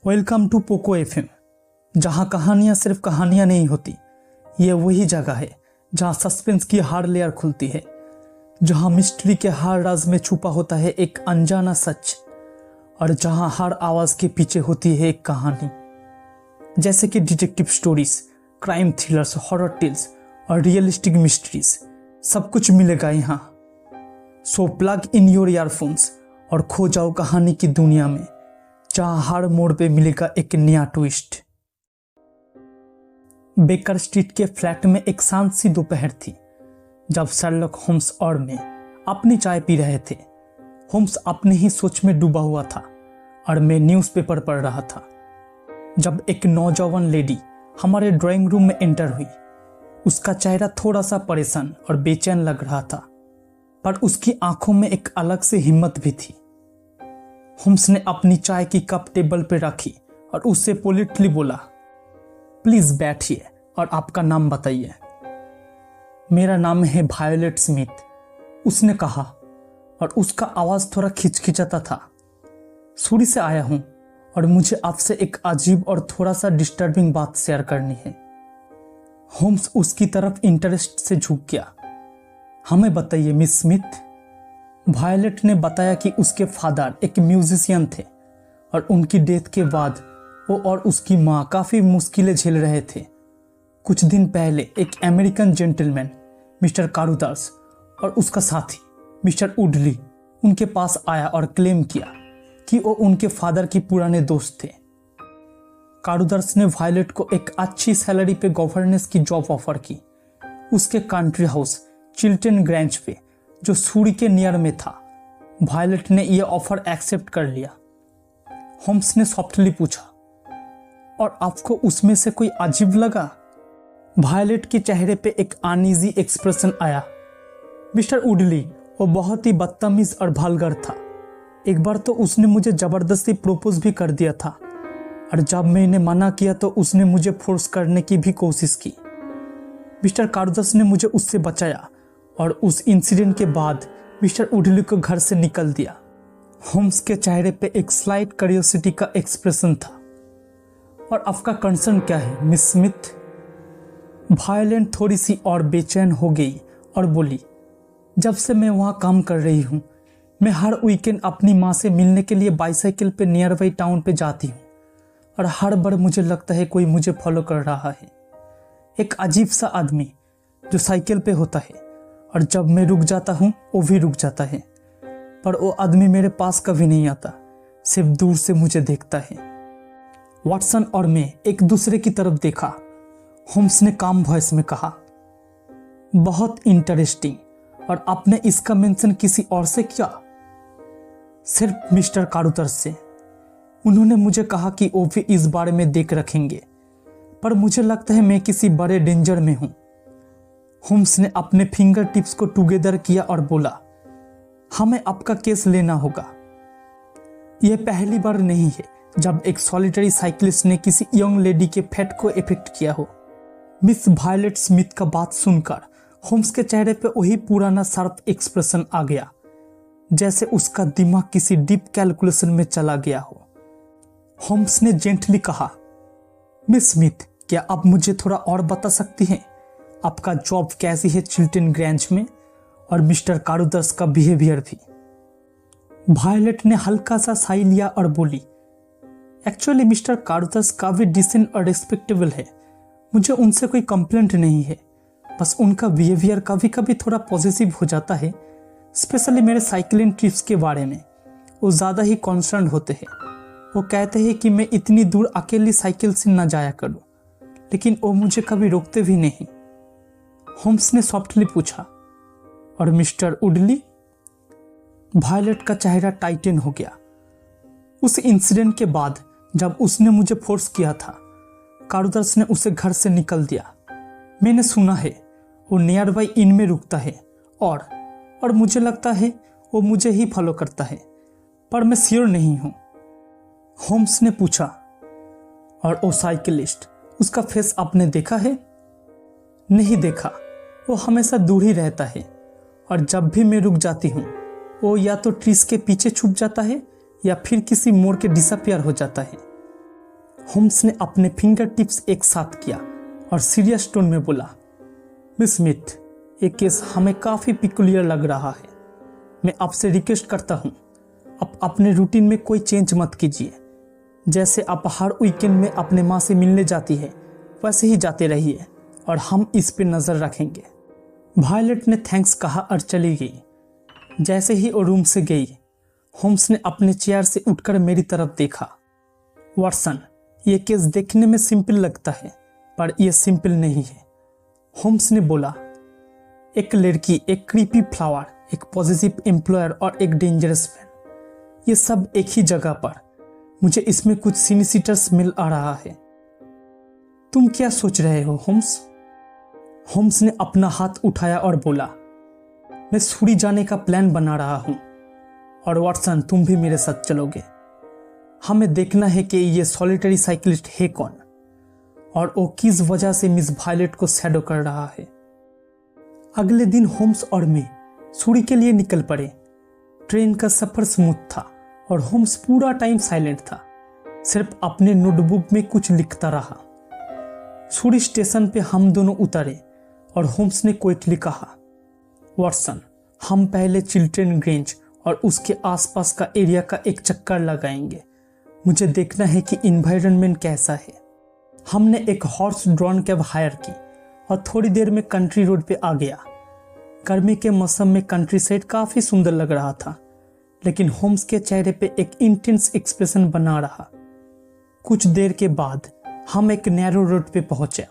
Welcome to Poco FM, जहाँ कहानियाँ सिर्फ कहानियाँ नहीं होती। ये वही जगह है जहाँ सस्पेंस की हर लेयर खुलती है, जहाँ मिस्ट्री के हर राज में छुपा होता है एक अनजाना सच, और जहाँ हर आवाज़ के पीछे होती है एक कहानी। जैसे कि detective stories, crime thrillers, horror tales और रियलिस्टिक मिस्ट्रीज, सब कुछ मिलेगा यहाँ। So plug in your earphones और खो जाओ कहानी की दुनिया में, जहाँ हर मोड़ पे मिलेगा एक नया ट्विस्ट। बेकर स्ट्रीट के फ्लैट में एक शांत सी दोपहर थी, जब शर्लक होम्स और मैं अपनी चाय पी रहे थे। होम्स अपने ही सोच में डूबा हुआ था और मैं न्यूज़पेपर पढ़ रहा था, जब एक नौजवान लेडी हमारे ड्राइंग रूम में एंटर हुई। उसका चेहरा थोड़ा सा परेशान और बेचैन लग रहा था, पर उसकी आंखों में एक अलग सी हिम्मत भी थी। होम्स ने अपनी चाय की कप टेबल पर रखी और उससे पोलिटली बोला, प्लीज बैठिए और आपका नाम बताइए। मेरा नाम है वायोलेट स्मिथ, उसने कहा, और उसका आवाज थोड़ा खिचखिचाता था। सूरी से आया हूं और मुझे आपसे एक अजीब और थोड़ा सा डिस्टर्बिंग बात शेयर करनी है। होम्स उसकी तरफ इंटरेस्ट से झुक गया। हमें बताइए मिस स्मिथ। वायलेट ने बताया कि उसके फादर एक म्यूजिशियन थे और उनकी डेथ के बाद वो और उसकी माँ काफ़ी मुश्किलें झेल रहे थे। कुछ दिन पहले एक अमेरिकन जेंटलमैन मिस्टर कारुदास और उसका साथी मिस्टर वुडली उनके पास आया और क्लेम किया कि वो उनके फादर की पुराने दोस्त थे। कारुदास ने वायलेट को एक अच्छी सैलरी पे गवर्नेंस की जॉब ऑफर की, उसके कंट्री हाउस चिल्टन ग्रैंज पे, जो सूरी के नियर में था। वायलेट ने यह ऑफर एक्सेप्ट कर लिया। होम्स ने सॉफ्टली पूछा, और आपको उसमें से कोई अजीब लगा? वायलेट के चेहरे पे एक अनईजी एक्सप्रेशन आया। मिस्टर वुडली वो बहुत ही बदतमीज और भलगर था। एक बार तो उसने मुझे जबरदस्ती प्रपोज भी कर दिया था, और जब मैंने मना किया तो उसने मुझे फोर्स करने की भी कोशिश की। मिस्टर कारुदास ने मुझे उससे बचाया और उस इंसिडेंट के बाद मिस्टर वुडली को घर से निकल दिया। होम्स के चेहरे पे एक स्लाइट क्यूरियोसिटी का एक्सप्रेशन था। और आपका कंसर्न क्या है मिस स्मिथ? वायलेट थोड़ी सी और बेचैन हो गई और बोली, जब से मैं वहाँ काम कर रही हूँ, मैं हर वीकेंड अपनी माँ से मिलने के लिए बाइसाइकिल पे नियर बाई टाउन पे जाती हूँ, और हर बार मुझे लगता है कोई मुझे फॉलो कर रहा है। एक अजीब सा आदमी जो साइकिल पे होता है, और जब मैं रुक जाता हूँ वो भी रुक जाता है, पर वो आदमी मेरे पास कभी नहीं आता, सिर्फ दूर से मुझे देखता है। वाटसन और मैं एक दूसरे की तरफ देखा। होम्स ने काम वॉइस में कहा, बहुत इंटरेस्टिंग, और आपने इसका मेंशन किसी और से किया? सिर्फ मिस्टर कारुदास से। उन्होंने मुझे कहा कि वो भी इस बारे में देख रखेंगे, पर मुझे लगता है मैं किसी बड़े डेंजर में हूं। होम्स ने अपने फिंगर टिप्स को टुगेदर किया और बोला, हमें आपका केस लेना होगा। यह पहली बार नहीं है जब एक सॉलिटरी साइकिलिस्ट ने किसी यंग लेडी के फेट को इफेक्ट किया हो। मिस वायलेट स्मिथ का बात सुनकर होम्स के चेहरे पे वही पुराना शार्प एक्सप्रेशन आ गया, जैसे उसका दिमाग किसी डीप कैलकुलेशन में चला गया हो। होम्स ने जेंटली कहा, मिस स्मिथ, क्या आप मुझे थोड़ा और बता सकती हैं? आपका जॉब कैसी है चिल्टन ग्रैंज में, और मिस्टर कारुदास का बिहेवियर भी? वायलेट ने हल्का सा साई लिया और बोली, एक्चुअली मिस्टर कारुदास काफी डिसेंट और रिस्पेक्टेबल है, मुझे उनसे कोई कंप्लेंट नहीं है, बस उनका बिहेवियर कभी कभी थोड़ा पॉजिटिव हो जाता है, स्पेशली मेरे साइकिलिंग ट्रिप्स के बारे में। वो ज़्यादा ही कॉन्सर्न होते हैं। वो कहते हैं कि मैं इतनी दूर अकेली साइकिल से न जाया करूं, लेकिन वो मुझे कभी रोकते भी नहीं। होम्स ने सॉफ्टली पूछा, और मिस्टर वुडली? वायलेट का चेहरा टाइटन हो गया। उस इंसिडेंट के बाद जब उसने मुझे फोर्स किया था, कारुदास ने उसे घर से निकल दिया। मैंने सुना है वो नियर बाई इन में रुकता है, और मुझे लगता है वो मुझे ही फॉलो करता है, पर मैं श्योर नहीं हूँ। होम्स ने पूछा, और वो साइकिलिस्ट, उसका फेस आपने देखा है? नहीं देखा, वो हमेशा दूर ही रहता है, और जब भी मैं रुक जाती हूँ वो या तो ट्रीज के पीछे छुप जाता है या फिर किसी मोड़ के डिसअपियर हो जाता है। होम्स ने अपने फिंगर टिप्स एक साथ किया और सीरियस टोन में बोला, मिस स्मिथ, ये केस हमें काफ़ी पिकुलियर लग रहा है। मैं आपसे रिक्वेस्ट करता हूँ, आप अपने रूटीन में कोई चेंज मत कीजिए। जैसे आप हर वीकेंड में अपने माँ से मिलने जाती है वैसे ही जाते रहिए और हम इस पे नज़र रखेंगे। वायलेट ने थैंक्स कहा और चली गई। जैसे ही वो रूम से गई, होम्स ने अपने चेयर से उठकर मेरी तरफ देखा। वाटसन, ये केस देखने में सिंपल लगता है पर यह सिंपल नहीं है। होम्स ने बोला, एक लड़की, एक क्रीपी फ्लावर, एक पॉजिटिव एम्प्लॉयर और एक डेंजरस मैन, ये सब एक ही जगह पर। मुझे इसमें कुछ सिनिसिटर्स मिल आ रहा है। तुम क्या सोच रहे हो होम्स? होम्स ने अपना हाथ उठाया और बोला, मैं सूरी जाने का प्लान बना रहा हूं और वाटसन तुम भी मेरे साथ चलोगे। हमें देखना है कि ये सॉलिटरी साइकिलिस्ट है कौन और वो किस वजह से मिस वायलेट को शैडो कर रहा है। अगले दिन होम्स और मैं सूरी के लिए निकल पड़े। ट्रेन का सफर स्मूथ था और होम्स पूरा टाइम साइलेंट था, सिर्फ अपने नोटबुक में कुछ लिखता रहा। सूरी स्टेशन पे हम दोनों उतरे और होम्स ने क्विकली कहा, वाटसन, हम पहले चिल्ड्रन ग्रेंज और उसके आसपास का एरिया का एक चक्कर लगाएंगे। मुझे देखना है कि इन्वायरमेंट कैसा है। हमने एक हॉर्स ड्रॉन कैब हायर की और थोड़ी देर में कंट्री रोड पे आ गया। गर्मी के मौसम में कंट्री साइड काफ़ी सुंदर लग रहा था, लेकिन होम्स के चेहरे पे एक इंटेंस एक्सप्रेशन बना रहा। कुछ देर के बाद हम एक नैरो रोड पे पहुंचे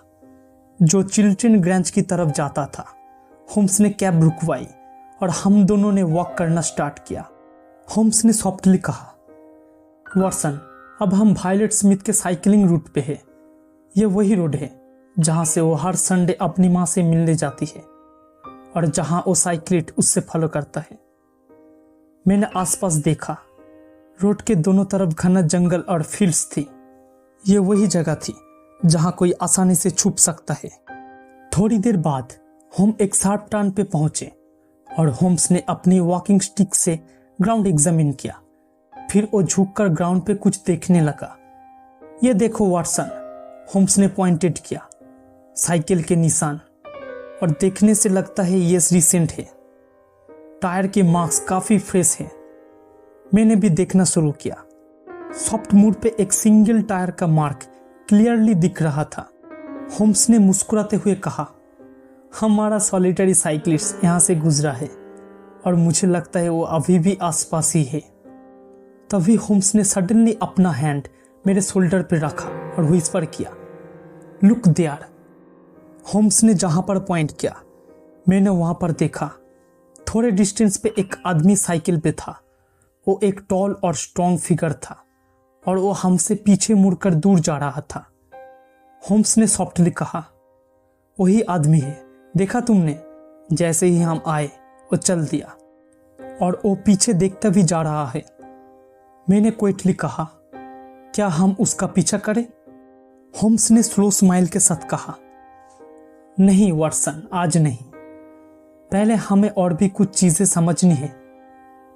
जो चिल्ड्रन ग्रेंज की तरफ जाता था। होम्स ने कैब रुकवाई और हम दोनों ने वॉक करना स्टार्ट किया। होम्स ने सॉफ्टली कहा, वाटसन, अब हम वायलेट स्मिथ के साइकिलिंग रूट पे है। ये वही रोड है जहाँ से वो हर संडे अपनी माँ से मिलने जाती है और जहाँ वो साइकिलिस्ट उससे फॉलो करता है। मैंने आसपास देखा, रोड के दोनों तरफ घना जंगल और फील्ड्स थी। ये वही जगह थी जहाँ कोई आसानी से छुप सकता है। थोड़ी देर बाद हम एक शार्प टर्न पे पहुंचे और होम्स ने अपनी वॉकिंग स्टिक से ग्राउंड एग्जामिन किया। फिर वो झुककर ग्राउंड पे कुछ देखने लगा। ये देखो वाटसन, होम्स ने पॉइंटेड किया, साइकिल के निशान, और देखने से लगता है ये रिसेंट है। टायर के मार्क्स काफ़ी फ्रेश हैं। मैंने भी देखना शुरू किया। सॉफ्ट मूड पे एक सिंगल टायर का मार्क क्लियरली दिख रहा था। होम्स ने मुस्कुराते हुए कहा, हमारा सॉलिटरी साइकिलिस्ट यहाँ से गुजरा है और मुझे लगता है वो अभी भी आसपास ही है। तभी होम्स ने सडनली अपना हैंड मेरे शोल्डर पर रखा और व्हिस्पर किया, लुक देयर। होम्स ने जहाँ पर पॉइंट किया, मैंने वहाँ पर देखा। थोड़े डिस्टेंस पे एक आदमी साइकिल पे था। वो एक टॉल और स्ट्रॉन्ग फिगर था और वो हमसे पीछे मुड़कर दूर जा रहा था। होम्स ने सॉफ्टली कहा, वही आदमी है, देखा तुमने? जैसे ही हम आए वो चल दिया और वो पीछे देखता भी जा रहा है। मैंने क्विकली कहा, क्या हम उसका पीछा करें? होम्स ने स्लो स्माइल के साथ कहा, नहीं वाटसन, आज नहीं। पहले हमें और भी कुछ चीजें समझनी है।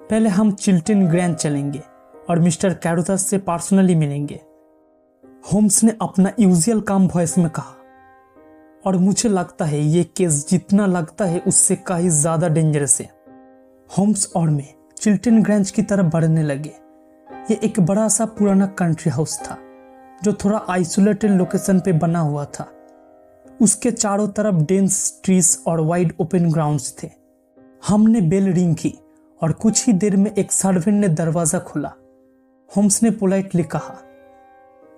पहले हम चिल्टन ग्रेंज चलेंगे और मिस्टर कैरोथस से पर्सनली मिलेंगे। होम्स ने अपना यूजुअल काम वॉइस में कहा, और मुझे लगता है ये केस जितना लगता है उससे कहीं ज्यादा डेंजरस है। होम्स और मैं चिल्टन ग्रेंज की तरफ बढ़ने लगे। ये एक बड़ा सा पुराना कंट्री हाउस था जो थोड़ा आइसोलेटेड लोकेशन पे बना हुआ था। उसके चारों तरफ डेंस ट्रीज और वाइड ओपन ग्राउंड्स थे। हमने बेल रिंग की और कुछ ही देर में एक सर्वेंट ने दरवाजा खोला। होम्स ने पोलाइटली कहा,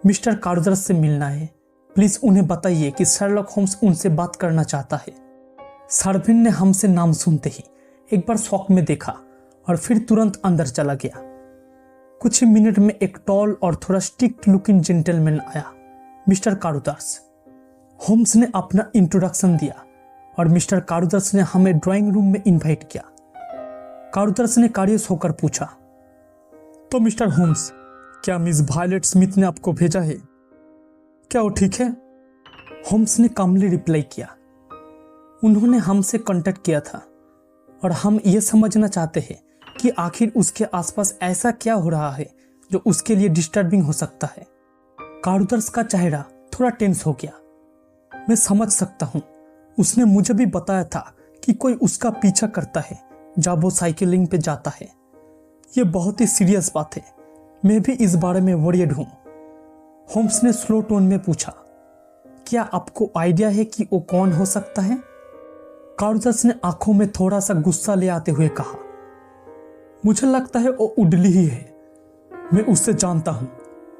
मिस्टर कैरोथस से मिलना है, प्लीज उन्हें बताइए कि शर्लॉक होम्स उनसे बात करना चाहता है। सर्वेंट ने हमसे नाम सुनते ही एक बार शॉक में देखा और फिर तुरंत अंदर चला गया। कुछ ही मिनट में एक टॉल और थोड़ा स्ट्रिक्ट लुकिंग जेंटलमैन आया, मिस्टर कैरोथस। होम्स ने अपना इंट्रोडक्शन दिया और मिस्टर कैरोथस ने हमें ड्राइंग रूम में इनवाइट किया। कैरोथस ने कारियस होकर पूछा, तो मिस्टर होम्स, क्या मिस वायलेट स्मिथ ने आपको भेजा है? क्या वो ठीक है? होम्स ने कामली रिप्लाई किया, उन्होंने हमसे कांटेक्ट किया था और हम ये समझना चाहते हैं कि आखिर उसके आसपास ऐसा क्या हो रहा है जो उसके लिए डिस्टर्बिंग हो सकता है। कारुदर्श का चेहरा थोड़ा टेंस हो गया। मैं समझ सकता हूँ, उसने मुझे भी बताया था कि कोई उसका पीछा करता है जब वो साइकिलिंग पे जाता है। ये बहुत ही सीरियस बात है, मैं भी इस बारे में वरीड हूँ। होम्स ने स्लो टोन में पूछा, क्या आपको आइडिया है कि वो कौन हो सकता है? कारुदर्श ने आंखों में थोड़ा सा गुस्सा ले आते हुए कहा, मुझे लगता है वो उडली ही है। मैं उससे जानता हूँ,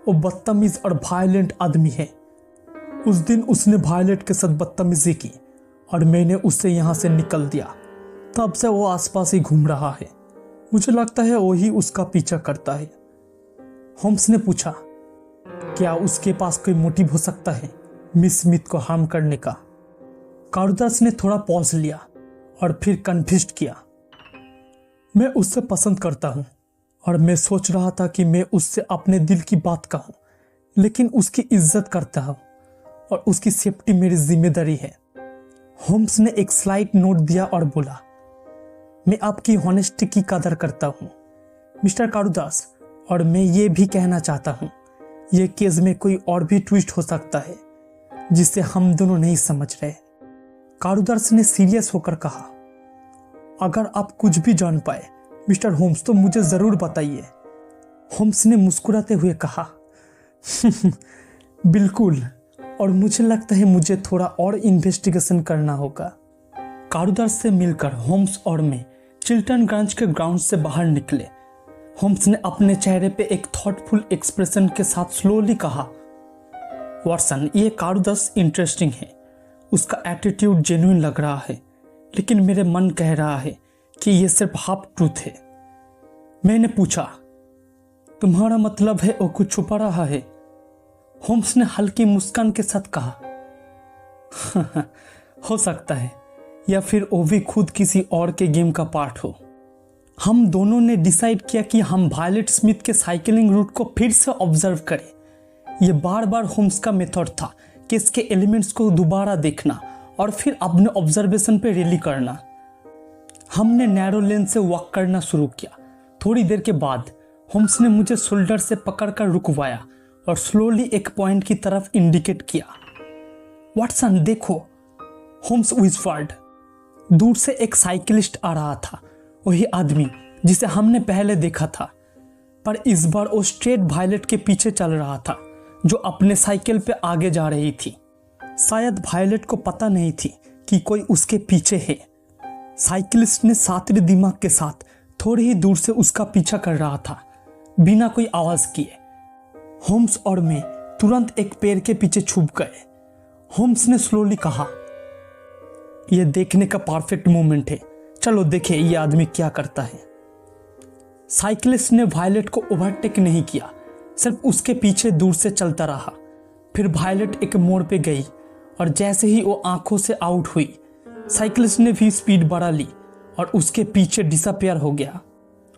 वो बदतमीज और वायलेंट आदमी है। उस दिन उसने वायलेट के साथ बदतमीजी की और मैंने उससे यहाँ से निकल दिया। तब से वो आसपास ही घूम रहा है। मुझे लगता है वो ही उसका पीछा करता है। होम्स ने पूछा, क्या उसके पास कोई मोटिव हो सकता है मिस स्मिथ को हार्म करने का? कारुदर्श ने थोड़ा पॉज लिया और फिर कन्फ्यूज्ड किया। मैं उससे पसंद करता हूँ और मैं सोच रहा था कि मैं उससे अपने दिल की बात कहूँ, लेकिन उसकी इज्जत करता हूँ और उसकी सेफ्टी मेरी जिम्मेदारी है। होम्स ने एक स्लाइट नोट दिया और बोला, मैं आपकी हॉनेस्टी की कदर करता हूँ मिस्टर कारुदर्श, और मैं ये भी कहना चाहता हूँ, ये केस में कोई और भी ट्विस्ट हो सकता है जिसे हम दोनों नहीं समझ रहे। कारुदर्श ने सीरियस होकर कहा, अगर आप कुछ भी जान पाए मिस्टर होम्स तो मुझे जरूर बताइए। होम्स ने मुस्कुराते हुए कहा, बिल्कुल, और मुझे लगता है मुझे थोड़ा और इन्वेस्टिगेशन करना होगा। कारुदर्श से मिलकर होम्स और मैं चिल्टनगंज के ग्राउंड से बाहर निकले। होम्स ने अपने चेहरे पे एक थॉटफुल एक्सप्रेशन के साथ स्लोली कहा, वॉटसन, ये कारुदर्श इंटरेस्टिंग है। उसका एटीट्यूड जेन्युइन लग रहा है, लेकिन मेरे मन कह रहा है कि ये सिर्फ हाफ ट्रूथ है। मैंने पूछा, तुम्हारा मतलब है वो कुछ छुपा रहा है? होम्स ने हल्की मुस्कान के साथ कहा, हो सकता है, या फिर वो भी खुद किसी और के गेम का पार्ट हो। हम दोनों ने डिसाइड किया कि हम वायलेट स्मिथ के साइकिलिंग रूट को फिर से ऑब्जर्व करें। यह बार बार होम्स का मेथड था कि इसके एलिमेंट्स को दोबारा देखना और फिर अपने ऑब्जर्वेशन पे रिली करना। हमने नैरो लेन से वॉक करना शुरू किया। थोड़ी देर के बाद होम्स ने मुझे शोल्डर से पकड़कर रुकवाया और स्लोली एक पॉइंट की तरफ इंडिकेट किया। वॉटसन देखो, होम्स विस्पर्ड। दूर से एक साइकिलिस्ट आ रहा था, वही आदमी जिसे हमने पहले देखा था, पर इस बार वो स्ट्रेट वायलेट के पीछे चल रहा था जो अपने साइकिल पे आगे जा रही थी। शायद वायलेट को पता नहीं थी कि कोई उसके पीछे है। साइकिलिस्ट ने सातरे दिमाग के साथ थोड़ी ही दूर से उसका पीछा कर रहा था, बिना कोई आवाज किए। होम्स और मैं तुरंत एक पेड़ के पीछे छुप गए। होम्स ने स्लोली कहा, यह देखने का परफेक्ट मोमेंट है, चलो देखें ये आदमी क्या करता है। साइकिलिस्ट ने वायलेट को ओवरटेक नहीं किया, सिर्फ उसके पीछे दूर से चलता रहा। फिर वायलेट एक मोड़ पे गई और जैसे ही वो आंखों से आउट हुई, साइकिलिस्ट ने भी स्पीड बढ़ा ली और उसके पीछे डिसअपियर हो गया।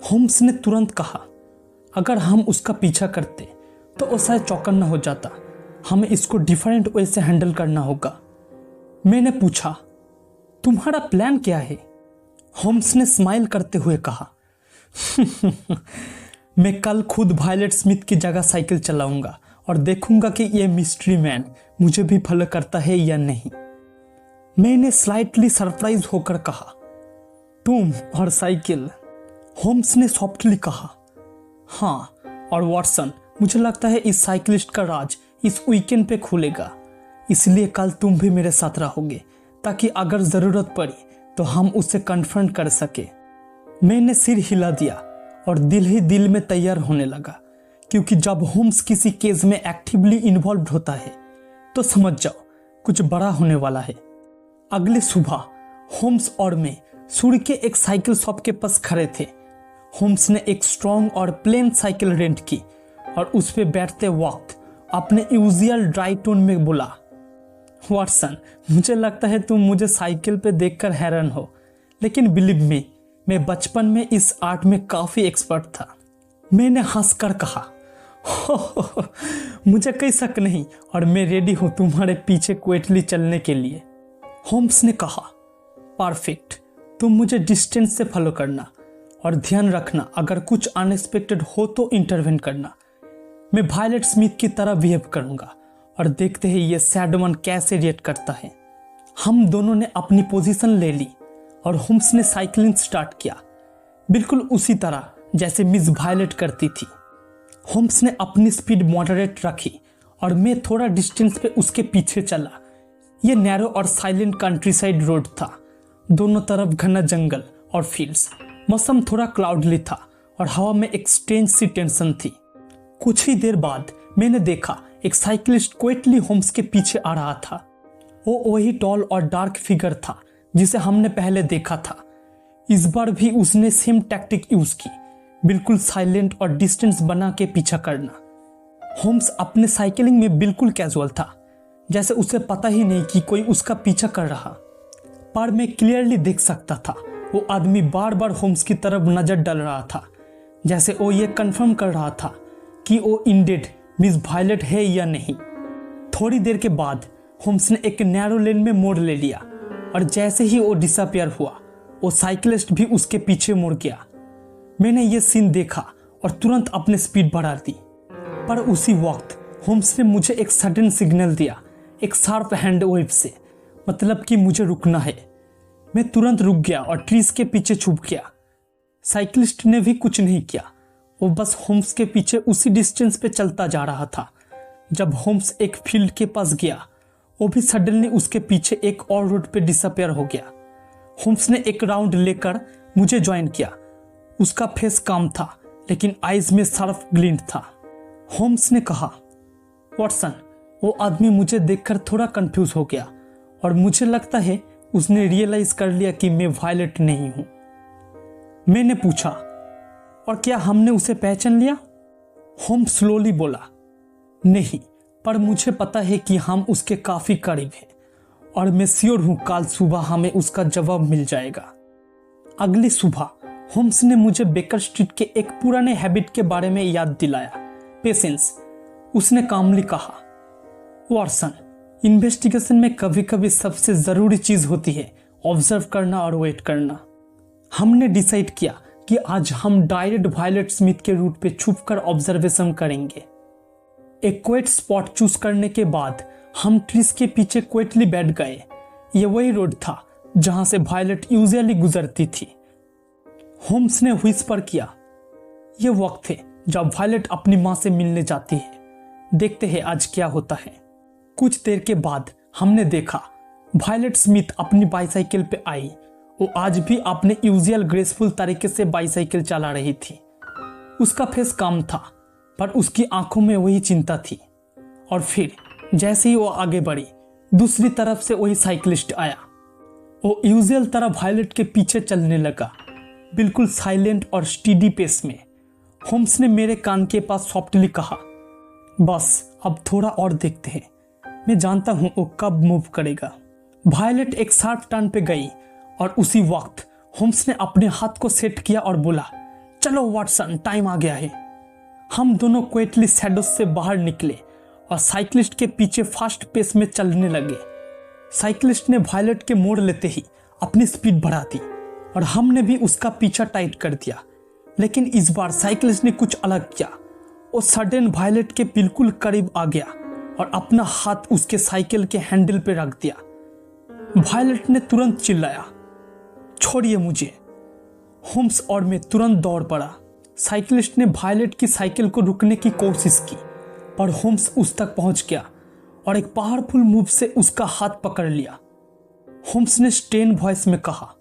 होम्स ने तुरंत कहा, अगर हम उसका पीछा करते तो वो शायद चौकन्ना हो जाता। हमें इसको डिफरेंट वे से हैंडल करना होगा। मैंने पूछा, तुम्हारा प्लान क्या है? होम्स ने स्माइल करते हुए कहा, मैं कल खुद वायलेट स्मिथ की जगह साइकिल चलाऊंगा और देखूंगा कि ये मिस्ट्री मैन मुझे भी फॉलो करता है या नहीं। मैंने स्लाइटली सरप्राइज होकर कहा, तुम और साइकिल? होम्स ने सॉफ्टली कहा, हाँ, और वॉटसन, मुझे लगता है इस साइकिलिस्ट का राज इस वीकेंड पे खुलेगा, इसलिए कल तुम भी मेरे साथ रहोगे ताकि अगर जरूरत पड़ी तो हम उसे कन्फ्रंट कर सके। मैंने सिर हिला दिया और दिल ही दिल में तैयार होने लगा, क्योंकि जब होम्स किसी केस में एक्टिवली इन्वॉल्व होता है तो समझ जाओ कुछ बड़ा होने वाला है। अगली सुबह होम्स और मैं सूर्य के एक साइकिल शॉप के पास खड़े थे। होम्स ने एक स्ट्रॉन्ग और प्लेन साइकिल रेंट की और उस पे बैठते वक्त अपने यूजुअल ड्राई टोन में बोला, वॉटसन, मुझे लगता है तुम मुझे साइकिल पे देखकर हैरान हो, लेकिन बिलीव मी, मैं बचपन में इस आर्ट में काफी एक्सपर्ट था। मैंने हंसकर कहा, हो, मुझे कोई शक नहीं और मैं रेडी हूं तुम्हारे पीछे क्विकली चलने के लिए। होम्स ने कहा, परफेक्ट, तुम मुझे डिस्टेंस से फॉलो करना और ध्यान रखना अगर कुछ अनएक्सपेक्टेड हो तो इंटरवेन करना। मैं वायलेट स्मिथ की तरह बिहेव करूंगा और देखते हैं ये सैड वन कैसे रिएक्ट करता है। हम दोनों ने अपनी पोजीशन ले ली और होम्स ने साइकिलिंग स्टार्ट किया, बिल्कुल उसी तरह जैसे मिस वायलेट करती थी। होम्स ने अपनी स्पीड मॉडरेट रखी और मैं थोड़ा डिस्टेंस पे उसके पीछे चला। ये नैरो और साइलेंट कंट्री साइड रोड था, दोनों तरफ घना जंगल और फील्ड्स। मौसम थोड़ा क्लाउडली था और हवा में एक स्ट्रेंज सी टेंशन थी। कुछ ही देर बाद मैंने देखा एक साइकिलिस्ट क्विकली होम्स के पीछे आ रहा था। वो वही टॉल और डार्क फिगर था जिसे हमने पहले देखा था। इस बार भी उसने सेम टैक्टिक यूज की, बिल्कुल साइलेंट और डिस्टेंस बना के पीछा करना। होम्स अपने साइकिलिंग में बिल्कुल कैजुअल था, जैसे उसे पता ही नहीं कि कोई उसका पीछा कर रहा। पर मैं क्लियरली देख सकता था वो आदमी बार बार होम्स की तरफ नजर डाल रहा था, जैसे वो ये कंफर्म कर रहा था कि वो इंडेड मिस वायलेट है या नहीं। थोड़ी देर के बाद होम्स ने एक नैरो लेन में मोड़ ले लिया और जैसे ही वो डिसअपियर हुआ वो साइकिलिस्ट भी उसके पीछे मुड़ गया। मैंने ये सीन देखा और तुरंत अपने स्पीड बढ़ा दी, पर उसी वक्त होम्स ने मुझे एक सडन सिग्नल दिया, एक शार्प हैंड वेव से, मतलब कि मुझे रुकना है। मैं तुरंत रुक गया और ट्रीज के पीछे छुप गया। साइकिलिस्ट ने भी कुछ नहीं किया, वो बस होम्स के पीछे उसी डिस्टेंस पे चलता जा रहा था। जब होम्स एक फील्ड के पास गया, वो भी सडनली उसके पीछे एक और रोड पे डिसअपियर हो गया। होम्स ने एक राउंड लेकर मुझे ज्वाइन किया। उसका फेस काम था, लेकिन आईज में शार्प ग्लिंट था। होम्स ने कहा, वॉटसन। वो आदमी मुझे देखकर थोड़ा कंफ्यूज हो गया और मुझे लगता है उसने रियलाइज कर लिया कि मैं वायलेट नहीं हूं। मैंने पूछा, और क्या हमने उसे पहचान लिया? होम्स स्लोली बोला, नहीं, पर मुझे पता है कि हम उसके काफी करीब हैं और मैं श्योर हूं कल सुबह हमें उसका जवाब मिल जाएगा। अगली सुबह होम्स ने मुझे बेकर स्ट्रीट के एक पुराने हैबिट के बारे में याद दिलाया, पेशेंस। उसने कामली कहा, वॉटसन, इन्वेस्टिगेशन में कभी कभी सबसे जरूरी चीज होती है ऑब्जर्व करना और वेट करना। हमने डिसाइड किया कि आज हम डायरेक्ट वायलेट स्मिथ के रूट पे छुपकर ऑब्जर्वेशन करेंगे। एक क्वेट स्पॉट चूज करने के बाद हम ट्रीज के पीछे क्वेटली बैठ गए। ये वही रोड था जहां से वायलेट यूजुअली गुजरती थी। होम्स ने व्हिस्पर किया, यह वक्त है जब वायलेट अपनी मां से मिलने जाती है। देखते हैं आज क्या होता है। कुछ देर के बाद हमने देखा वायलेट स्मिथ अपनी बाईसाइकिल पे आई। वो आज भी अपने यूजुअल ग्रेसफुल तरीके से बाईसाइकिल चला रही थी। उसका फेस काम था, पर उसकी आंखों में वही चिंता थी। और फिर जैसे ही वो आगे बढ़ी, दूसरी तरफ से वही साइकिलिस्ट आया। वो यूजुअल तरह वायलेट के पीछे चलने लगा, बिल्कुल साइलेंट और स्टीडी पेस में। होम्स ने मेरे कान के पास सॉफ्टली कहा, बस अब थोड़ा और देखते हैं, मैं जानता हूं वो कब मूव करेगा। वायलेट एक शार्प टर्न पे गई और उसी वक्त होम्स ने अपने हाथ को सेट किया और बोला, चलो वॉटसन, टाइम आ गया है। हम दोनों क्विकली शैडोज से बाहर निकले और साइकिलिस्ट के पीछे फास्ट पेस में चलने लगे। साइकिलिस्ट ने वायलेट के मोड़ लेते ही अपनी स्पीड बढ़ा दी और हमने भी उसका पीछा टाइट कर दिया। लेकिन इस बार साइकिलिस्ट ने कुछ अलग किया। वो सडन वायलेट के बिल्कुल करीब आ गया और अपना हाथ उसके साइकिल के हैंडल पे रख दिया। वायलेट ने तुरंत चिल्लाया, छोड़िए मुझे। होम्स और मैं तुरंत दौड़ पड़ा। साइकिलिस्ट ने वायलेट की साइकिल को रुकने की कोशिश की, पर होम्स उस तक पहुंच गया और एक पावरफुल मूव से उसका हाथ पकड़ लिया। होम्स ने स्टेन वॉइस में कहा,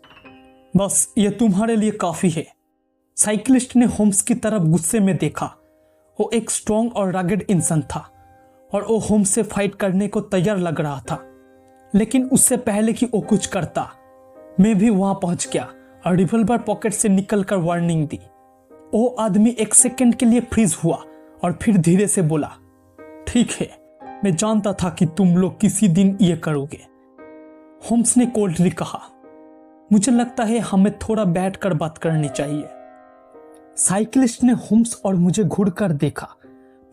बस ये तुम्हारे लिए काफी है। साइकिलिस्ट ने होम्स की तरफ गुस्से में देखा। वो एक स्ट्रॉन्ग और रगेड इंसान था और वो होम्स से फाइट करने को तैयार लग रहा था। लेकिन उससे पहले कि वो कुछ करता, मैं भी वहां पहुंच गया और रिवॉल्वर पॉकेट से निकलकर वार्निंग दी। वो आदमी एक सेकंड के लिए फ्रीज हुआ और फिर धीरे से बोला, ठीक है, मैं जानता था कि तुम लोग किसी दिन ये करोगे। होम्स ने कोल्डली कहा, मुझे लगता है हमें थोड़ा बैठकर बात करनी चाहिए। साइकिलिस्ट ने होम्स और मुझे घूरकर देखा,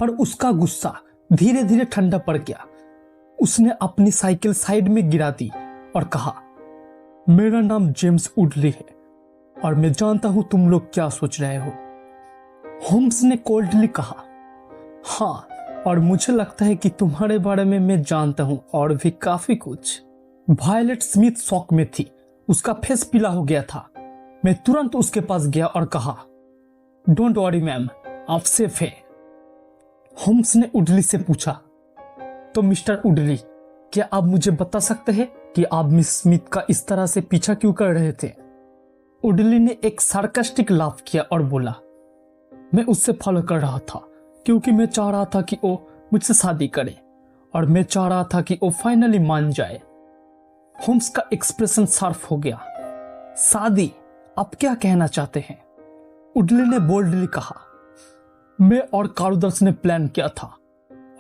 पर उसका गुस्सा धीरे धीरे ठंडा पड़ गया। उसने अपनी साइकिल साइड में गिरा दी और कहा, मेरा नाम जेम्स वुडली है और मैं जानता हूं तुम लोग क्या सोच रहे हो। होम्स ने कोल्डली कहा, हाँ, और मुझे लगता है कि तुम्हारे बारे में मैं जानता हूँ और भी काफी कुछ। वायलेट स्मिथ शॉक में थी, उसका फेस पीला हो गया था। मैं तुरंत उसके पास गया और कहा, डोंट वरी मैम, आप सेफ है। होम्स ने उडली से पूछा, तो मिस्टर उडली, क्या आप मुझे बता सकते हैं कि आप मिस स्मिथ का इस तरह से पीछा क्यों कर रहे थे? उडली ने एक सार्कास्टिक लाफ किया और बोला, मैं उससे फॉलो कर रहा था क्योंकि मैं चाह रहा था कि वो मुझसे शादी करे और मैं चाह रहा था कि वो फाइनली मान जाए। होम्स का एक्सप्रेशन शार्प हो गया। शादी? आप क्या कहना चाहते हैं? उडली ने बोल्डली कहा, मैं और कारुदर्श ने प्लान किया था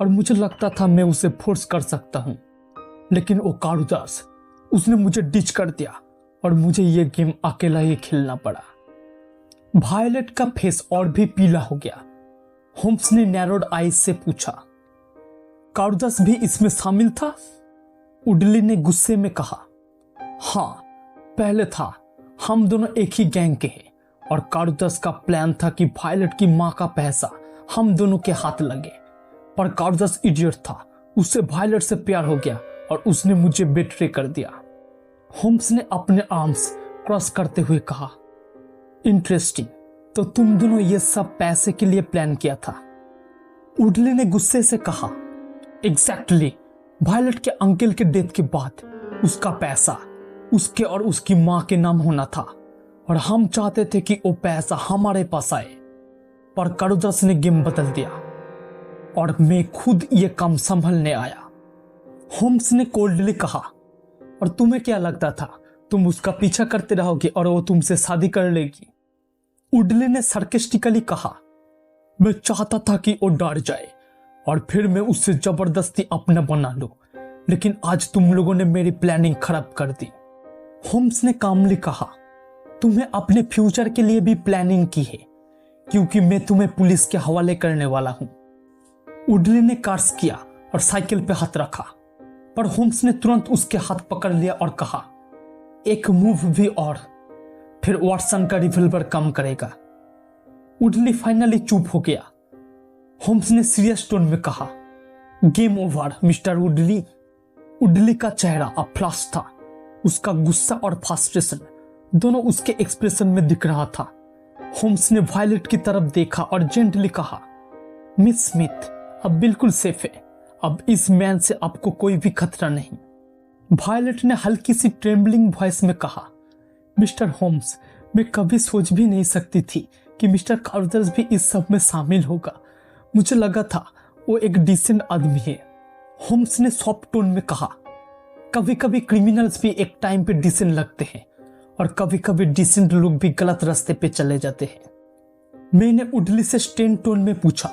और मुझे लगता था मैं उसे फोर्स कर सकता हूं, लेकिन वो कारुदर्श, उसने मुझे डिच कर दिया और मुझे ये गेम अकेला ही खेलना पड़ा। वायलेट का फेस और भी पीला हो गया। होम्स ने नैरोड आईज से पूछा, कारुदर्श भी इसमें शामिल था? उडली ने गुस्से में कहा, हाँ, पहले था। हम दोनों एक ही गैंग के हैं और कारुदर्श का प्लान था कि वायलेट की मां का पैसा हम दोनों के हाथ लगे, पर कारुदर्श इडियट था, उससे वायलेट से प्यार हो गया और उसने मुझे बेट्रे कर दिया। होम्स ने अपने आर्म्स क्रॉस करते हुए कहा, इंटरेस्टिंग, तो तुम दोनों ये सब पैसे के लिए प्लान किया था? उडली ने गुस्से से कहा, एग्जैक्टली, वायलेट के अंकल के डेथ के बाद उसका पैसा उसके और उसकी मां के नाम होना था और हम चाहते थे कि वो पैसा हमारे पास आए, पर कारुदर्श ने गेम बदल दिया और मैं खुद ये काम संभलने आया। होम्स ने कोल्डली कहा, और तुम्हें क्या लगता था तुम उसका पीछा करते रहोगे और वो तुमसे शादी कर लेगी? उडली ने सार्कास्टिकली कहा, मैं चाहता था कि वो डर जाए और फिर मैं उससे जबरदस्ती अपना बना लूं, लेकिन आज तुम लोगों ने मेरी प्लानिंग खराब कर दी। होम्स ने कामली कहा, तुम्हें अपने फ्यूचर के लिए भी प्लानिंग की है, क्योंकि मैं तुम्हें पुलिस के हवाले करने वाला हूं। उडली ने कार्स किया और साइकिल पे हाथ रखा, पर होम्स ने तुरंत उसके हाथ पकड़ लिया और कहा, एक मूव भी और, फिर वाटसन का रिवॉल्वर काम करेगा। उडली फाइनली चुप हो गया। होम्स ने सीरियस टोन में कहा, गेम ओवर मिस्टर उडली। उडली का चेहरा अब फ्लैश था, उसका गुस्सा और फ्रस्ट्रेशन दोनों उसके एक्सप्रेशन में दिख रहा था। होम्स ने वायलेट की तरफ देखा और जेंटली कहा, मिस स्मिथ, अब बिल्कुल सेफ है, अब इस मैन से आपको कोई भी खतरा नहीं। वायलेट ने हल्की सी ट्रेम्बलिंग वॉइस में कहा, मिस्टर होम्स, मैं कभी सोच भी नहीं सकती थी कि मिस्टर कारुदर्श भी इस सब में शामिल होगा। मुझे लगा था वो एक डिसेंट आदमी है। होम्स ने सॉफ्ट टोन में कहा, कभी कभी क्रिमिनल्स भी एक टाइम पे डिसेंट लगते हैं और कभी कभी डिसेंट लोग भी गलत रास्ते पे चले जाते हैं। मैंने उडली से स्टेन टोन में पूछा,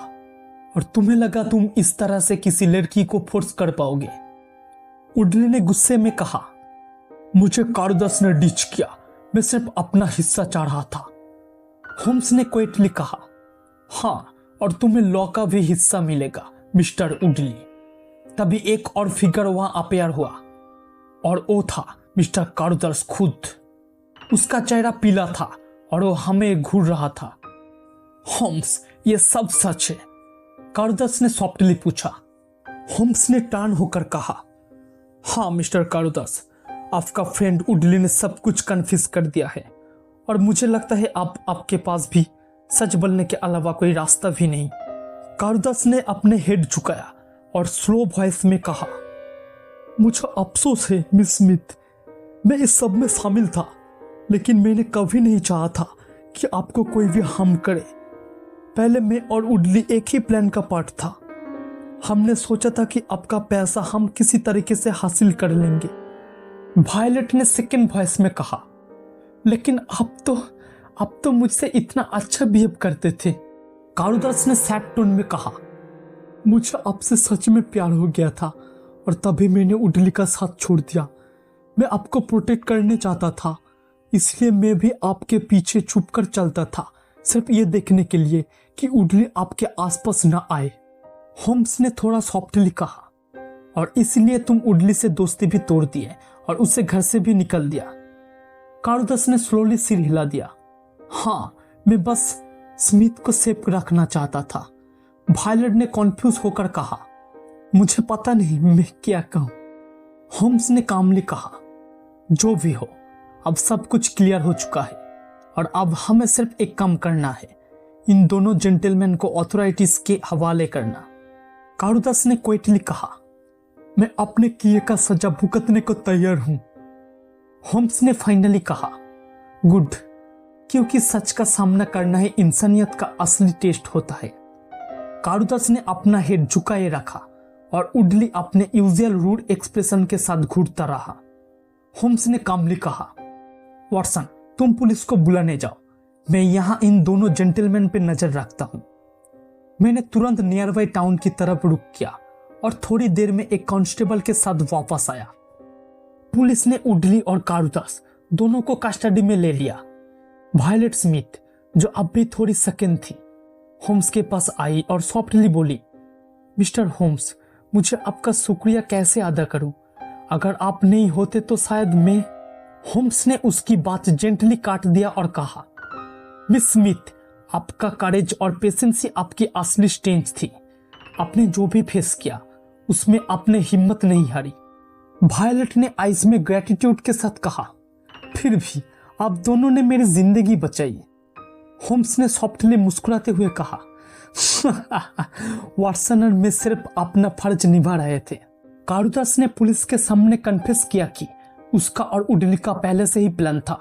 और तुम्हें लगा तुम इस तरह से किसी लड़की को फोर्स कर पाओगे? उडली ने गुस्से में कहा, मुझे कारुदर्श ने डिच किया, मैं सिर्फ अपना हिस्सा चाह रहा था। होम्स ने क्विटली कहा, हाँ, और तुम्हें लॉ का भी हिस्सा मिलेगा मिस्टर उडली। तभी एक और फिगर वहां अपेयर हुआ और वो था मिस्टर कारुदर्श खुद। उसका चेहरा पीला था और वो हमें घूर रहा था। होम्स, ये सब सच है? कारुदर्श ने सॉफ्टली पूछा। होम्स ने टर्न होकर कहा, हाँ मिस्टर कारुदर्श, आपका फ्रेंड उडली ने सब कुछ कन्फेस कर दिया है और मुझे लगता है आपके पास भी सच बोलने के अलावा कोई रास्ता भी नहीं। कारुदर्श ने अपने हेड झुकाया और स्लो वॉइस में कहा, मुझे अफसोस है मिस स्मिथ, मैं इस सब में शामिल था, लेकिन मैंने कभी नहीं चाहा था कि आपको कोई भी हार्म करे। पहले मैं और उडली एक ही प्लान का पार्ट था। हमने सोचा था कि आपका पैसा हम किसी तरीके से हासिल कर लेंगे। वायलेट ने सेकंड वॉइस में कहा, लेकिन आप तो मुझसे इतना अच्छा बिहेव करते थे। कारुदर्श ने सैड टोन में कहा, मुझे आपसे सच में प्यार हो गया था और तभी मैंने उडली का साथ छोड़ दिया। मैं आपको प्रोटेक्ट करने चाहता था, इसलिए मैं भी आपके पीछे छुपकर चलता था, सिर्फ ये देखने के लिए कि उडली आपके आसपास ना आए। होम्स ने थोड़ा सॉफ्टली कहा, और इसलिए तुम उडली से दोस्ती भी तोड़ दिए और उसे घर से भी निकल दिया। कारुदर्श ने स्लोली सिर हिला दिया। हाँ, मैं बस स्मिथ को सेफ रखना चाहता था। वायलेट ने कॉन्फ्यूज होकर कहा, मुझे पता नहीं मैं क्या कहूं। होम्स ने कामली कहा, जो भी हो, अब सब कुछ क्लियर हो चुका है और अब हमें सिर्फ एक काम करना है, इन दोनों जेंटलमैन को अथॉरिटीज के हवाले करना। कारुदास ने क्विटली कहा, मैं अपने किए का सजा भुगतने को तैयार हूं। होम्स ने फाइनली कहा, गुड, क्योंकि सच का सामना करना ही इंसानियत का असली टेस्ट होता है। कारुदास ने अपना हेड झुकाए रखा और उडली अपने यूजुअल रूड एक्सप्रेशन के साथ घूरता रहा। होम्स ने कामली कहा, वाटसन, तुम पुलिस को बुलाने जाओ, मैं यहां इन दोनों जेंटलमैन पे नजर रखता हूं। मैंने तुरंत नियर बाई टाउन की तरफ रुक किया और थोड़ी देर में एक कांस्टेबल के साथ वापस आया। पुलिस ने उडली और कारुदास दोनों को कस्टडी में ले लिया। वायलेट स्मिथ, जो अब भी थोड़ी सेकंड थी, होम्स के पास आई और सॉफ्टली बोली, मिस्टर होम्स, मुझे आपका शुक्रिया कैसे अदा करूं? अगर आप नहीं होते तो शायद मैं। होम्स ने उसकी बात जेंटली काट दिया और कहा, मिस स्मिथ, आपका करेज और पेशेंस ही आपकी असली स्ट्रेंथ थी। आपने जो भी फेस किया उसमें आपने हिम्मत नहीं हारी। वायलेट ने आइस में ग्रेटिट्यूड के साथ कहा, फिर भी आप दोनों ने मेरी जिंदगी बचाई। होम्स ने सॉफ्टली मुस्कुराते हुए कहा, वाटसन और मैं सिर्फ अपना फर्ज निभा रहे थे। कारुदास ने पुलिस के सामने कन्फेस किया कि उसका और उडली का पहले से ही प्लान था,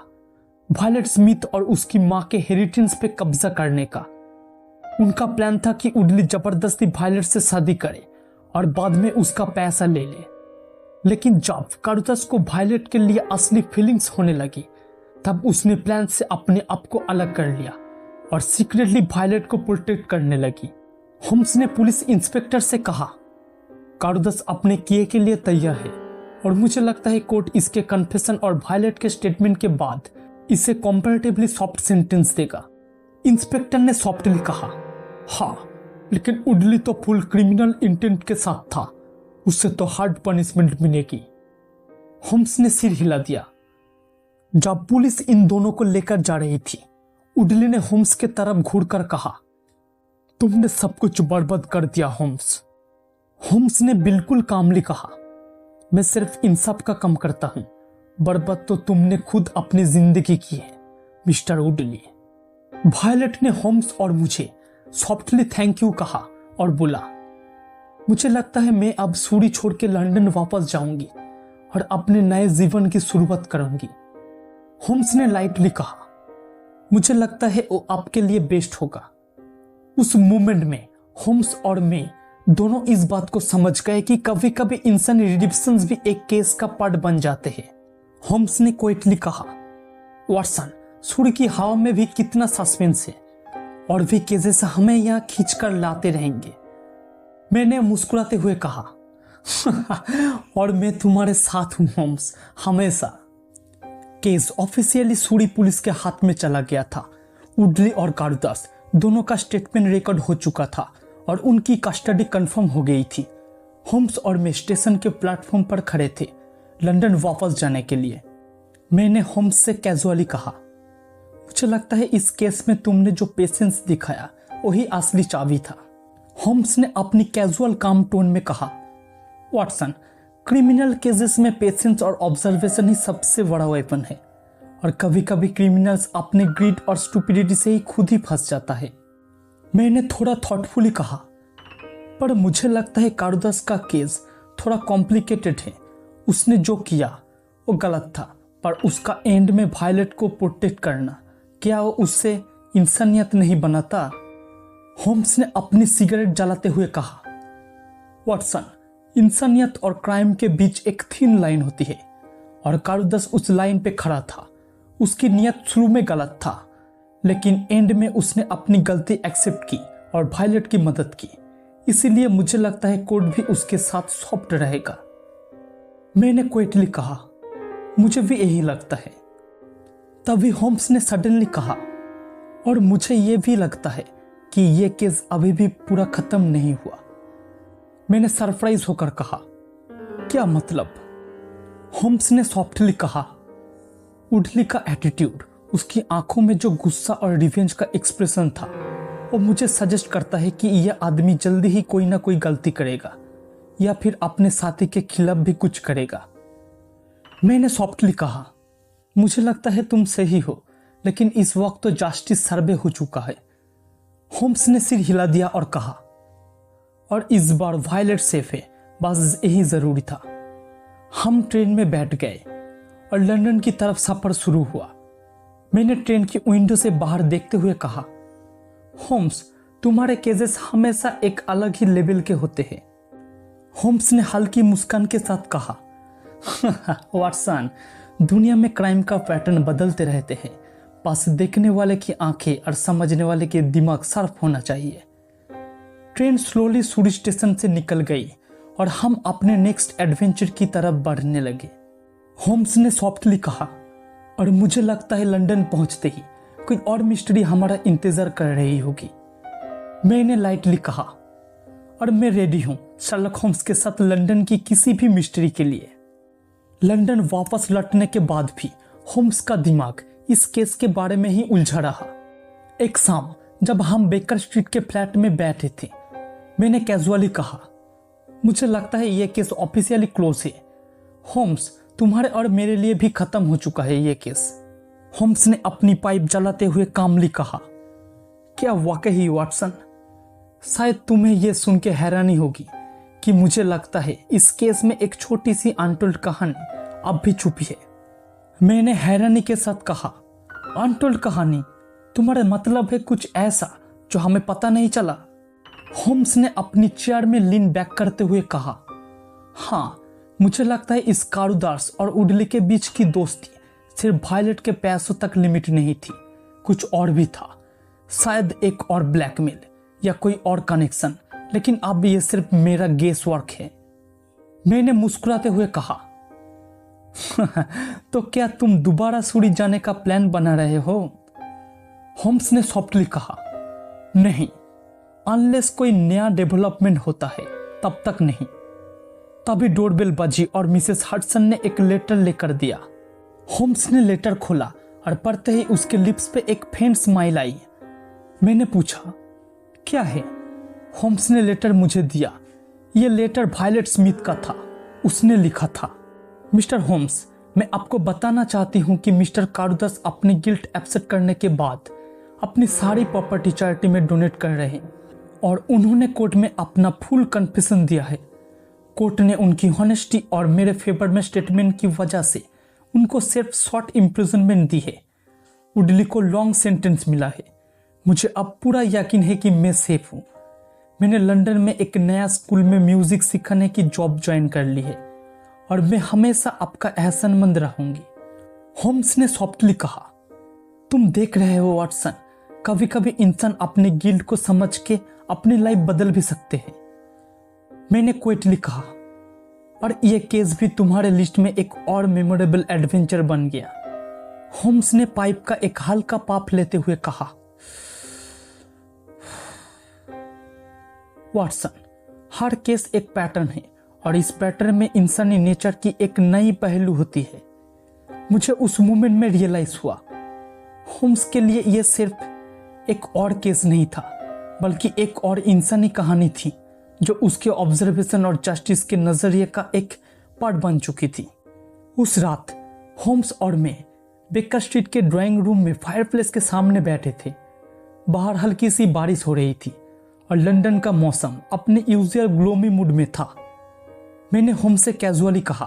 वायलेट स्मिथ और उसकी मां के हेरिटेज पे कब्जा करने का। उनका प्लान था कि उडली जबरदस्ती वायलेट से शादी करे और बाद में उसका पैसा ले ले। लेकिन जब कारुदास को वायलेट के लिए असली फीलिंग्स होने लगी, तब उसने प्लान से अपने आप को अलग कर लिया और सीक्रेटली वायलेट को प्रोटेक्ट करने लगी। होम्स ने पुलिस इंस्पेक्टर से कहा, कारुदास अपने किए के लिए तैयार है और मुझे लगता है कोर्ट इसके कन्फेशन और वायलेट के स्टेटमेंट के बाद इसे कंपैरेटिवली सॉफ्ट सेंटेंस देगा। इंस्पेक्टर ने सॉफ्टली कहा, हाँ, लेकिन उडली तो फुल क्रिमिनल इंटेंट के साथ था, उससे तो हार्ड पनिशमेंट मिलेगी। होम्स ने सिर हिला दिया। जब पुलिस इन दोनों को लेकर जा रही थी, उडली ने होम्स के तरफ घूरकर कहा, तुमने सब कुछ बर्बाद कर दिया होम्स। होम्स ने बिल्कुल कामली कहा, मैं सिर्फ इंसाफ का काम करता हूं, बर्बाद तो तुमने खुद अपनी जिंदगी की है मिस्टर उडली। वायलेट ने होम्स और मुझे सॉफ्टली थैंक यू कहा और बोला, मुझे लगता है मैं अब सूरी छोड़ के लंदन वापस जाऊंगी और अपने नए जीवन की शुरुआत करूंगी। होम्स ने लाइटली कहा, मुझे लगता है वो आपके लिए बेस्ट होगा। उस मोमेंट में होम्स और मैं दोनों इस बात को समझ गए कि कभी कभी इंसान रिडिप्शंस भी एक केस का पार्ट बन जाते हैं। होम्स ने क्विटली कहा, वाटसन, सूर्य की हवा में भी कितना सस्पेंस है और भी केसेस हमें यहाँ खींचकर लाते रहेंगे। मैंने मुस्कुराते हुए कहा, और मैं तुम्हारे साथ हूं होम्स, हमेशा। केस ऑफिशियली सूरी पुलिस के हाथ में चला गया था। उडली और कारुदास दोनों का स्टेटमेंट रिकॉर्ड हो चुका था और उनकी कस्टडी कंफर्म हो गई थी। होम्स और मैं स्टेशन के प्लेटफॉर्म पर खड़े थे, लंदन वापस जाने के लिए। मैंने होम्स से कैजुअली कहा, मुझे लगता है इस केस में तुमने जो पेशेंस दिखाया वही असली चाबी था। होम्स ने अपनी कैजुअल काम टोन में कहा, वाटसन, क्रिमिनल केसेस में पेशेंस और ऑब्जर्वेशन ही सबसे बड़ा वेपन है और कभी कभी क्रिमिनल्स अपने ग्रीड और स्टुपिडिटी से ही खुद ही फंस जाता है। मैंने थोड़ा थॉटफुली कहा, पर मुझे लगता है कारुदास का केस थोड़ा कॉम्प्लिकेटेड है। उसने जो किया वो गलत था, पर उसका एंड में वायलेट को प्रोटेक्ट करना, क्या वो उससे इंसानियत नहीं बनाता? होम्स ने अपनी सिगरेट जलाते हुए कहा, वाटसन, इंसानियत और क्राइम के बीच एक थिन लाइन होती है और कारुदास उस लाइन पे खड़ा था। उसकी नियत शुरू में गलत था, लेकिन एंड में उसने अपनी गलती एक्सेप्ट की और वायलेट की मदद की। इसीलिए मुझे लगता है कोर्ट भी उसके साथ सॉफ्ट रहेगा। मैंने क्विटली कहा, मुझे भी यही लगता है। तभी होम्स ने सडनली कहा, और मुझे ये भी लगता है कि ये केस अभी भी पूरा खत्म नहीं हुआ। मैंने सरप्राइज होकर कहा, क्या मतलब? होम्स ने सॉफ्टली कहा, उडली का एटीट्यूड, उसकी आंखों में जो गुस्सा और रिवेंज का एक्सप्रेशन था, और मुझे सजेस्ट करता है कि यह आदमी जल्दी ही कोई ना कोई गलती करेगा या फिर अपने साथी के खिलाफ भी कुछ करेगा। मैंने सॉफ्टली कहा, मुझे लगता है तुम सही हो, लेकिन इस वक्त तो जस्टिस सर्वे हो चुका है। होम्स ने सिर हिला दिया और कहा, और इस बार वायलेट सेफ है, बस यही जरूरी था। हम ट्रेन में बैठ गए और लंदन की तरफ सफर शुरू हुआ। मैंने ट्रेन की विंडो से बाहर देखते हुए कहा, होम्स, तुम्हारे केसेस हमेशा एक अलग ही लेवल के होते हैं। होम्स ने हल्की मुस्कान के साथ कहा, वाटसन, दुनिया में क्राइम का पैटर्न बदलते रहते हैं, बस देखने वाले की आंखें और समझने वाले के दिमाग शार्प होना चाहिए। ट्रेन स्लोली सूरी स्टेशन से निकल गई और हम अपने नेक्स्ट एडवेंचर की तरफ बढ़ने लगे। होम्स ने सॉफ्टली कहा, और मुझे लगता है लंदन पहुंचते ही कोई और मिस्ट्री हमारा इंतजार कर रही होगी। मैंने लाइटली कहा, और मैं रेडी हूं शर्लक होम्स के साथ लंदन की किसी भी मिस्ट्री के लिए। लंदन वापस लौटने के बाद भी होम्स का दिमाग इस केस के बारे में ही उलझा रहा। एक शाम जब हम बेकर स्ट्रीट के फ्लैट में बैठे थे, मैंने कैजुअली कहा, मुझे लगता है यह केस ऑफिशियली क्लोज है। होम्स, तुम्हारे और मेरे लिए भी खत्म हो चुका है ये केस। होम्स ने अपनी पाइप जलाते हुए कामली कहा, क्या वाकई वाटसन? शायद तुम्हें यह सुन के हैरानी होगी कि मुझे लगता है इस केस में एक छोटी सी अनटोल्ड कहानी अब भी छुपी है। मैंने हैरानी के साथ कहा, अनटोल्ड कहानी? तुम्हारा मतलब है कुछ ऐसा जो हमें पता नहीं चला? होम्स ने अपनी चेयर में लीन बैक करते हुए कहा, हाँ, मुझे लगता है इस कारूदास और उडली के बीच की दोस्ती सिर्फ वायलेट के पैसों तक लिमिट नहीं थी, कुछ और भी था। शायद एक और ब्लैकमेल या कोई और कनेक्शन, लेकिन अब यह सिर्फ मेरा गेस वर्क है। मैंने मुस्कुराते हुए कहा, तो क्या तुम दोबारा सूरी जाने का प्लान बना रहे हो? होम्स ने सॉफ्टली कहा, नहीं, अनलेस कोई नया डेवलपमेंट होता है तब तक नहीं। तभी डोरबेल बजी और मिसेस हडसन ने एक लेटर लेकर दिया। होम्स ने लेटर खोला और पढ़ते ही उसके लिप्स पे एक फेंट स्माइल आई। मैंने पूछा, क्या है? होम्स ने लेटर मुझे दिया। यह लेटर वायलेट स्मिथ का था। उसने लिखा था, मिस्टर होम्स, मैं आपको बताना चाहती हूं कि मिस्टर कारूदास अपनी गिल्ट एक्सेप्ट करने के बाद अपनी सारी प्रॉपर्टी चैरिटी में डोनेट कर रहे हैं और उन्होंने कोर्ट में अपना फुल कन्फेशन दिया है। कोर्ट ने उनकी हॉनेस्टी और मेरे फेवर में स्टेटमेंट की वजह से उनको सिर्फ शॉर्ट इम्प्रिजनमेंट दी है। उडली को लॉन्ग सेंटेंस मिला है। मुझे अब पूरा यकीन है कि मैं सेफ हूँ। मैंने लंदन में एक नया स्कूल में म्यूजिक सिखाने की जॉब ज्वाइन कर ली है और मैं हमेशा आपका एहसानमंद रहूंगी। होम्स ने सॉफ्टली कहा, तुम देख रहे हो वाटसन, कभी कभी इंसान अपने गिल्ट को समझ के अपनी लाइफ बदल भी सकते हैं। मैंने क्विटली कहा, और यह केस भी तुम्हारे लिस्ट में एक और मेमोरेबल एडवेंचर बन गया। होम्स ने पाइप का एक हल्का पाप लेते हुए कहा, वाटसन, हर केस एक पैटर्न है और इस पैटर्न में इंसानी नेचर की एक नई पहलू होती है। मुझे उस मोमेंट में रियलाइज हुआ, होम्स के लिए यह सिर्फ एक और केस नहीं था, बल्कि एक और इंसानी कहानी थी जो उसके ऑब्जर्वेशन और जस्टिस के नजरिए का एक पार्ट बन चुकी थी। उस रात होम्स और मैं बेकर स्ट्रीट के ड्राइंग रूम में फायरप्लेस के सामने बैठे थे। बाहर हल्की सी बारिश हो रही थी और लंदन का मौसम अपने यूजुअल ग्लोमी मूड में था। मैंने होम्स से कैजुअली कहा,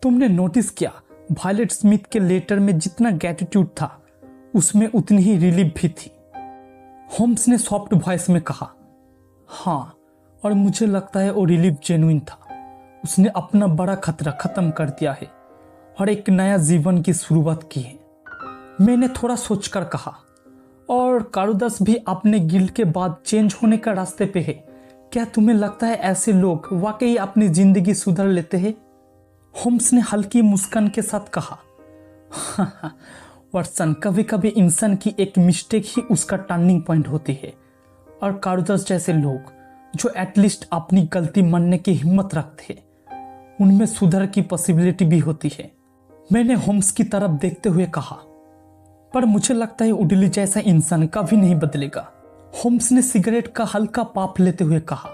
तुमने नोटिस किया वायलेट स्मिथ के लेटर में जितना ग्रैटिट्यूड था उसमें उतनी ही रिलीफ भी थी। होम्स ने सॉफ्ट वॉइस में कहा, हाँ, और मुझे लगता है वो रिलीफ जेन्युइन था। उसने अपना बड़ा खतरा खत्म कर दिया है और एक नया जीवन की शुरुआत की है। मैंने थोड़ा सोचकर कहा, और कारूदास भी अपने गिल्ट के बाद चेंज होने का रास्ते पे है। क्या तुम्हें लगता है ऐसे लोग वाकई अपनी जिंदगी सुधार लेते हैं? होम्स ने हल्की मुस्कान के साथ कहा, वाटसन, कभी कभी इंसान की एक मिस्टेक ही उसका टर्निंग पॉइंट होती है और कारूदास जैसे लोग जो एटलीस्ट अपनी गलती मानने की हिम्मत रखते हैं, उनमें सुधार की पॉसिबिलिटी भी होती है। मैंने होम्स की तरफ देखते हुए कहा, पर मुझे लगता है उडली जैसा इंसान कभी नहीं बदलेगा। होम्स ने सिगरेट का हल्का पाप लेते हुए कहा,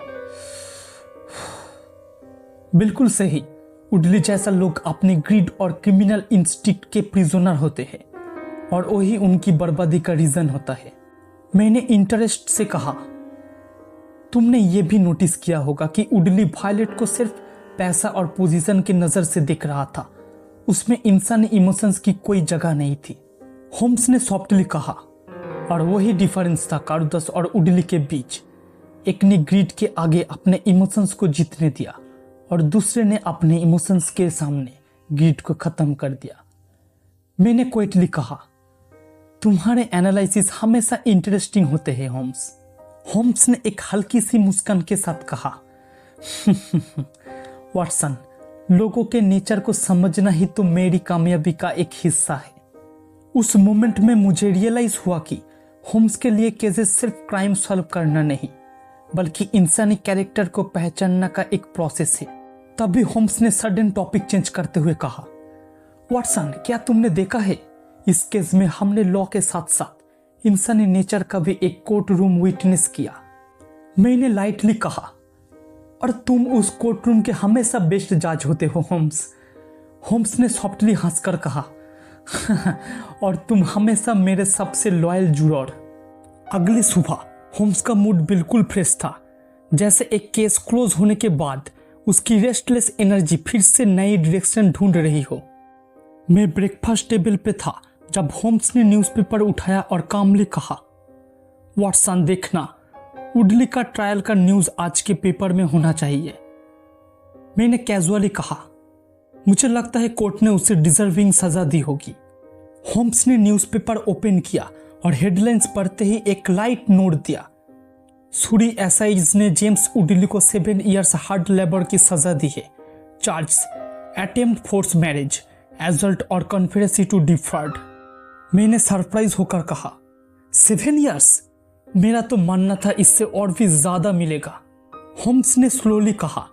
बिल्कुल सही। उडली जैसा लोग अपने ग्रीड और क्रिमिनल इंस्टिंक्ट के प्रिजनर होते हैं और वही उनकी बर्बादी का रीजन होता है। मैंने इंटरेस्ट से कहा, तुमने ये भी नोटिस किया होगा कि उडली वायलेट को सिर्फ पैसा और पोजीशन की नजर से देख रहा था, उसमें इंसानी इमोशंस की कोई जगह नहीं थी। होम्स ने सॉफ्टली कहा, और वही डिफरेंस था कारुदस और उडली के बीच। एक ने ग्रीड के आगे अपने इमोशंस को जीतने दिया और दूसरे ने अपने इमोशंस के सामने ग्रीड को खत्म कर दिया। मैंने क्वाइटली कहा, तुम्हारे एनालिसिस हमेशा इंटरेस्टिंग होते हैं होम्स। होम्स ने एक हल्की सी मुस्कान के साथ कहा, वाटसन, लोगों के नेचर को समझना ही तो मेरी कामयाबी का एक हिस्सा है। उस मोमेंट में मुझे रियलाइज हुआ कि होम्स के लिए केसेस सिर्फ क्राइम सॉल्व करना नहीं, बल्कि इंसानी कैरेक्टर को पहचानना का एक प्रोसेस है। तभी होम्स ने सडन टॉपिक चेंज करते हुए कहा, वाटसन, क्या तुमने देखा है, इस केस में हमने लॉ के साथ साथ इंसानी नेचर का भी एक कोर्ट रूम विटनेस किया। मैंने लाइटली कहा, और तुम उस कोर्ट रूम के हमेशा बेस्ट जज होते हो होम्स। होम्स ने सॉफ्टली हंसकर कहा, और तुम हमेशा मेरे सबसे लॉयल जुरर। अगली सुबह होम्स का मूड बिल्कुल फ्रेश था, जैसे एक केस क्लोज होने के बाद उसकी रेस्टलेस एनर्जी फिर से नई डायरेक्शन ढूंढ रही हो। मैं ब्रेकफास्ट टेबल पे था जब होम्स ने न्यूज़पेपर उठाया और कामली कहा, वाटसन, देखना, उडली का ट्रायल का न्यूज़ आज के पेपर में होना चाहिए। मैंने कैजुअली कहा, मुझे लगता है कोर्ट ने उसे डिजर्विंग सजा दी होगी। होम्स ने न्यूज़पेपर ओपन किया और हेडलाइंस पढ़ते ही एक लाइट नोट दिया, सूरी एसआईज ने जेम्स उडली को 7 ईयर्स हार्ड लेबर की सजा दी है। चार्ज, अटेम्प्ट फोर्स मैरिज, एजल्ट और कॉन्फेरेंसी टू डिफर्ड। मैंने सरप्राइज होकर कहा, 7 ईयर्स? मेरा तो मानना था इससे और भी ज्यादा मिलेगा। होम्स ने स्लोली कहा,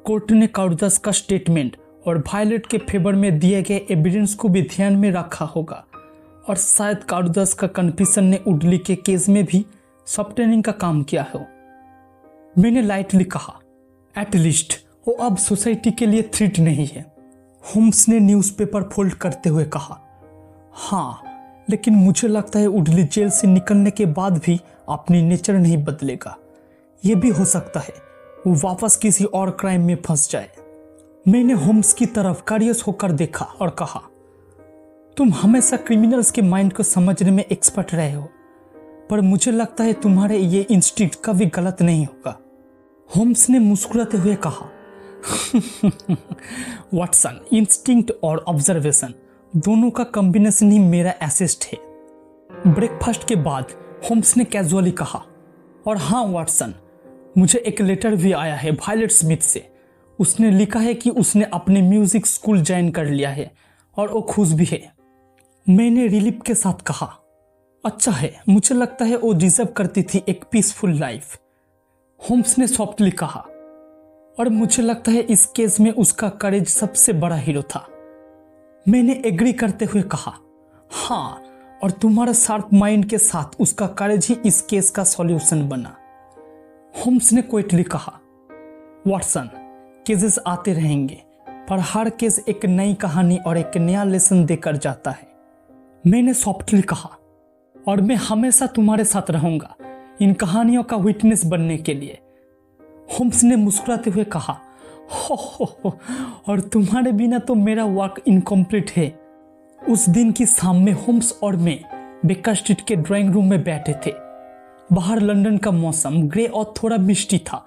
कोर्ट ने कारुदस का स्टेटमेंट और वायलेट के फेवर में दिए गए एविडेंस को भी ध्यान में रखा होगा, और शायद कारुदस का कन्फेशन ने उडली के केस में भी सॉफ्टनिंग का काम किया हो। मैंने लाइटली कहा, एटलीस्ट वो अब सोसाइटी के लिए थ्रेट नहीं है। होम्स ने न्यूज़पेपर फोल्ड करते हुए कहा, हाँ, लेकिन मुझे लगता है उडली जेल से निकलने के बाद भी अपनी नेचर नहीं बदलेगा। ये भी हो सकता है वो वापस किसी और क्राइम में फंस जाए। मैंने होम्स की तरफ क्यूरियस होकर देखा और कहा, तुम हमेशा क्रिमिनल्स के माइंड को समझने में एक्सपर्ट रहे हो, पर मुझे लगता है तुम्हारे ये इंस्टिंक्ट कभी गलत नहीं होगा। होम्स ने मुस्कुराते हुए कहा, वाटसन, इंस्टिंक्ट और ऑब्जर्वेशन दोनों का कॉम्बिनेशन ही मेरा एसेस्ट है। ब्रेकफास्ट के बाद होम्स ने कैजुअली कहा, और हाँ वाटसन, मुझे एक लेटर भी आया है वायलेट स्मिथ से। उसने लिखा है कि उसने अपने म्यूजिक स्कूल ज्वाइन कर लिया है और वो खुश भी है। मैंने रिलीफ के साथ कहा, अच्छा है, मुझे लगता है वो डिजर्व करती थी एक पीसफुल लाइफ। होम्स ने सॉफ्टली कहा, और मुझे लगता है इस केस में उसका करेज सबसे बड़ा हीरो था। मैंने एग्री करते हुए कहा, हाँ, और तुम्हारा शार्प माइंड के साथ उसका करेज ही इस केस का सॉल्यूशन बना। होम्स ने क्वाइटली कहा, वाटसन, केसेस आते रहेंगे, पर हर केस एक नई कहानी और एक नया लेसन देकर जाता है। मैंने सॉफ्टली कहा, और मैं हमेशा तुम्हारे साथ रहूंगा इन कहानियों का विटनेस बनने के लिए। होम्स ने मुस्कुराते हुए कहा, हो, और तुम्हारे बिना तो मेरा वर्क इनकम्प्लीट है। उस दिन की शाम में होम्स और मैं बेकर स्ट्रीट के ड्राइंग रूम में बैठे थे। बाहर लंदन का मौसम ग्रे और थोड़ा मिस्टी था,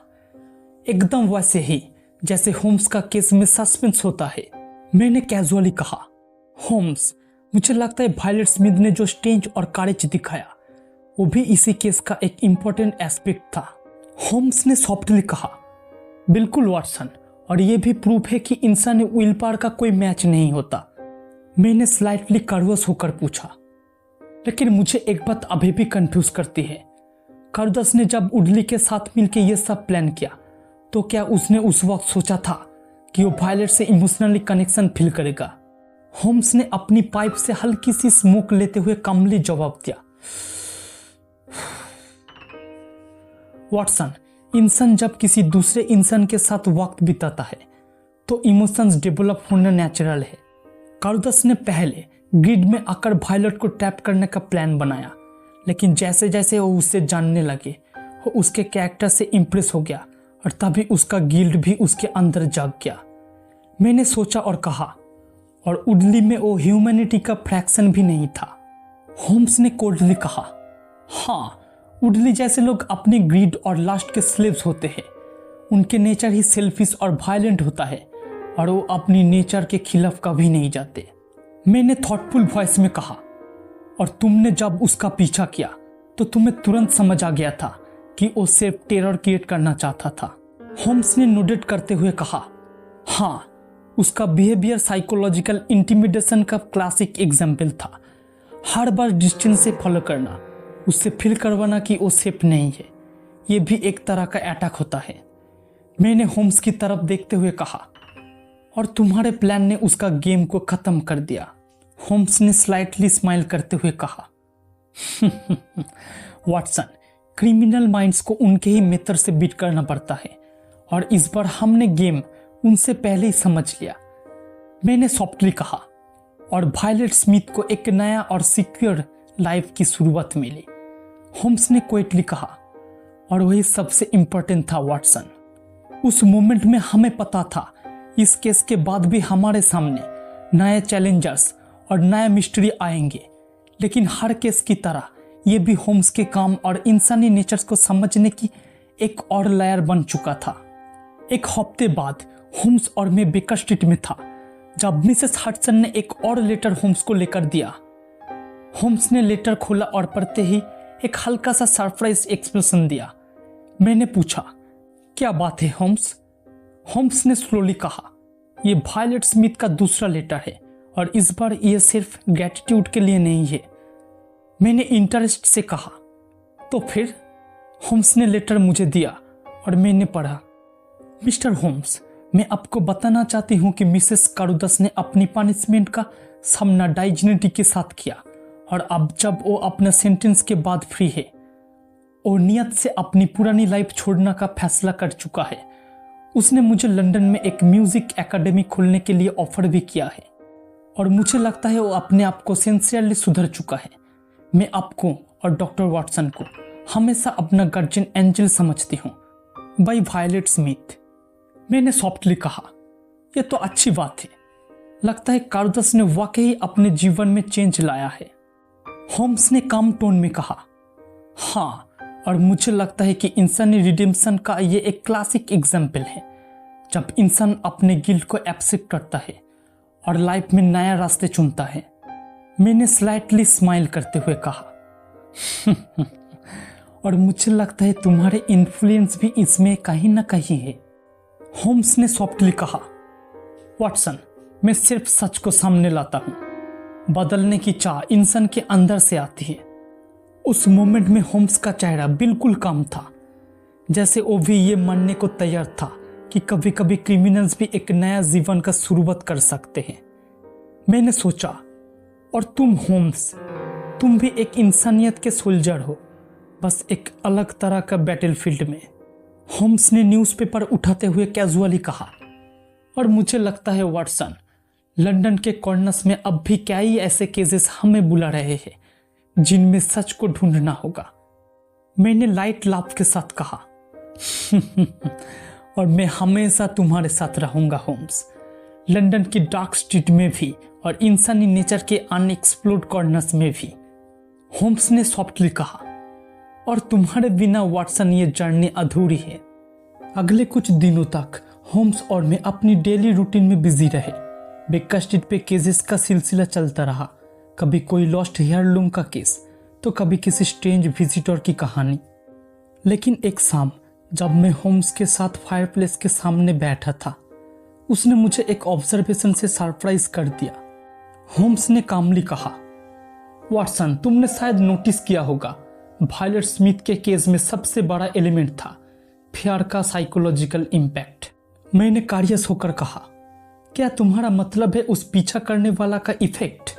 एकदम वैसे ही जैसे होम्स का केस में सस्पेंस होता है। मैंने कैजुअली कहा, होम्स, मुझे लगता है वायलेट स्मिथ ने जो स्टेंज और करेज दिखाया वो भी इसी केस का एक इम्पोर्टेंट एस्पेक्ट था। होम्स ने सॉफ्टली कहा, बिल्कुल वाटसन, और ये भी प्रूफ है कि इंसानी विल पावर का कोई मैच नहीं होता। मैंने स्लाइटली नर्वस होकर पूछा, लेकिन मुझे एक बात अभी भी कंफ्यूज करती है। कारुदस ने जब उडली के साथ मिलकर यह सब प्लान किया, तो क्या उसने उस वक्त सोचा था कि वो वायलेट से इमोशनली कनेक्शन फील करेगा? होम्स ने अपनी पाइप से हल्की सी स्मोक लेते हुए कमली जवाब दिया, वॉटसन, इंसान जब किसी दूसरे इंसान के साथ वक्त बिताता है तो इमोशंस डेवलप होना नेचुरल है। कारुदस ने पहले ग्रिड में आकर वायलट को ट्रैप करने का प्लान बनाया, लेकिन जैसे जैसे वो उससे जानने लगे वो उसके कैरेक्टर से इम्प्रेस हो गया और तभी उसका गिल्ड भी उसके अंदर जाग गया। मैंने सोचा और कहा, और उडली में वो ह्यूमैनिटी का फ्रैक्शन भी नहीं था। होम्स ने कोल्डली कहा, हाँ, उडली जैसे लोग अपने ग्रीड और लास्ट के स्लेव्स होते हैं। उनके नेचर ही सेल्फिश और वायलेंट होता है और वो अपनी नेचर के खिलाफ कभी नहीं जाते। मैंने थॉटफुल वॉइस में कहा, और तुमने जब उसका पीछा किया तो तुम्हें तुरंत समझ आ गया था कि वो सिर्फ टेरर क्रिएट करना चाहता था। होम्स ने नोटेट करते हुए कहा, हाँ, उसका बिहेवियर साइकोलॉजिकल इंटिमिडेशन का क्लासिक एग्जाम्पल था। हर बार डिस्टेंस से फॉलो करना, उससे फील करवाना कि वो सेफ नहीं है, ये भी एक तरह का अटैक होता है। मैंने होम्स की तरफ देखते हुए कहा, और तुम्हारे प्लान ने उसका गेम को खत्म कर दिया। होम्स ने स्लाइटली स्माइल करते हुए कहा, वॉटसन, क्रिमिनल माइंड्स को उनके ही मेथड से बीट करना पड़ता है और इस बार हमने गेम उनसे पहले ही समझ लिया। मैंने सॉफ्टली कहा, और वायलेट स्मिथ को एक नया और सिक्योर लाइफ की शुरुआत मिली। होम्स ने क्वाइटली कहा, और वही सबसे इंपॉर्टेंट था वॉटसन। उस मोमेंट में हमें पता था इस केस के बाद भी हमारे सामने नए चैलेंजर्स और नए मिस्ट्री आएंगे, लेकिन हर केस की तरह ये भी होम्स के काम और इंसानी नेचर्स को समझने की एक और लेयर बन चुका था। एक हफ्ते बाद होम्स और मैं बेकर स्ट्रीट में था जब मिसेस हडसन ने एक और लेटर होम्स को लेकर दिया। होम्स ने लेटर खोला और पढ़ते ही एक हल्का सा सरप्राइज एक्सप्रेशन दिया। मैंने पूछा, क्या बात है होम्स? होम्स ने स्लोली कहा, ये वायलेट स्मिथ का दूसरा लेटर है और इस बार ये सिर्फ ग्रेटिट्यूड के लिए नहीं है। मैंने इंटरेस्ट से कहा, तो फिर? होम्स ने लेटर मुझे दिया और मैंने पढ़ा, मिस्टर होम्स, मैं आपको बताना चाहती हूँ कि मिसेस कारुदस ने अपनी पनिशमेंट का सामना डाइजेनिटी के साथ किया और अब जब वो अपने सेंटेंस के बाद फ्री है, वो नियत से अपनी पुरानी लाइफ छोड़ने का फैसला कर चुका है। उसने मुझे लंदन में एक म्यूजिक एकेडमी खोलने के लिए ऑफर भी किया है और मुझे लगता है वो अपने आप को सिंसियरली सुधर चुका है। मैं आपको और डॉक्टर वॉटसन को हमेशा अपना गार्जियन एंजल समझती हूँ। By Violet Smith. मैंने सॉफ्टली कहा, यह तो अच्छी बात है। लगता है कारुदस ने वाकई अपने जीवन में चेंज लाया है। होम्स ने काम टोन में कहा, हाँ, और मुझे लगता है कि इंसानी रिडेम्पशन का ये एक क्लासिक एग्जाम्पल है, जब इंसान अपने गिल्ट को एक्सेप्ट करता है और लाइफ में नया रास्ते चुनता है। मैंने स्लाइटली स्माइल करते हुए कहा, और मुझे लगता है तुम्हारे इन्फ्लुएंस भी इसमें कहीं ना कहीं है। होम्स ने सॉफ्टली कहा, वॉटसन, मैं सिर्फ सच को सामने लाता हूँ। बदलने की चाह इंसान के अंदर से आती है। उस मोमेंट में होम्स का चेहरा बिल्कुल काम था, जैसे वो भी ये मानने को तैयार था कि कभी कभी क्रिमिनल्स भी एक नया जीवन का शुरुआत कर सकते हैं। मैंने सोचा, और तुम होम्स, तुम भी एक इंसानियत के सोल्जर हो, बस एक अलग तरह का बैटलफील्ड में। होम्स ने न्यूज़पेपर उठाते हुए कैजुअली कहा, और मुझे लगता है वॉटसन, लंदन के कॉर्नर्स में अब भी कई ऐसे केसेस हमें बुला रहे हैं जिनमें सच को ढूंढना होगा। मैंने लाइट लाफ के साथ कहा, और मैं हमेशा तुम्हारे साथ रहूंगा होम्स, लंदन की डार्क स्ट्रीट में भी और इंसानी नेचर के अनएक्सप्लोर्ड कॉर्नर्स में भी। होम्स ने सॉफ्टली कहा, और तुम्हारे बिना वॉटसन ये जर्नी अधूरी है। अगले कुछ दिनों तक होम्स और मैं अपनी डेली रूटीन में बिजी रहे। बेकर स्ट्रीट पे केसेस का सिलसिला चलता रहा, कभी कोई लॉस्ट हेयरलूम का केस, तो कभी किसी स्ट्रेंज विजिटर की कहानी। लेकिन एक शाम जब मैं होम्स के साथ फायरप्लेस के सामने बैठा था, उसने मुझे एक ऑब्जर्वेशन से सरप्राइज कर दिया। होम्स ने कामली कहा, वॉटसन, तुमने शायद नोटिस किया होगा, वायलेट स्मिथ के केस में सबसे बड़ा एलिमेंट था फियर का साइकोलॉजिकल इम्पैक्ट। मैंने कारियस होकर कहा, क्या तुम्हारा मतलब है उस पीछा करने वाला का इफेक्ट?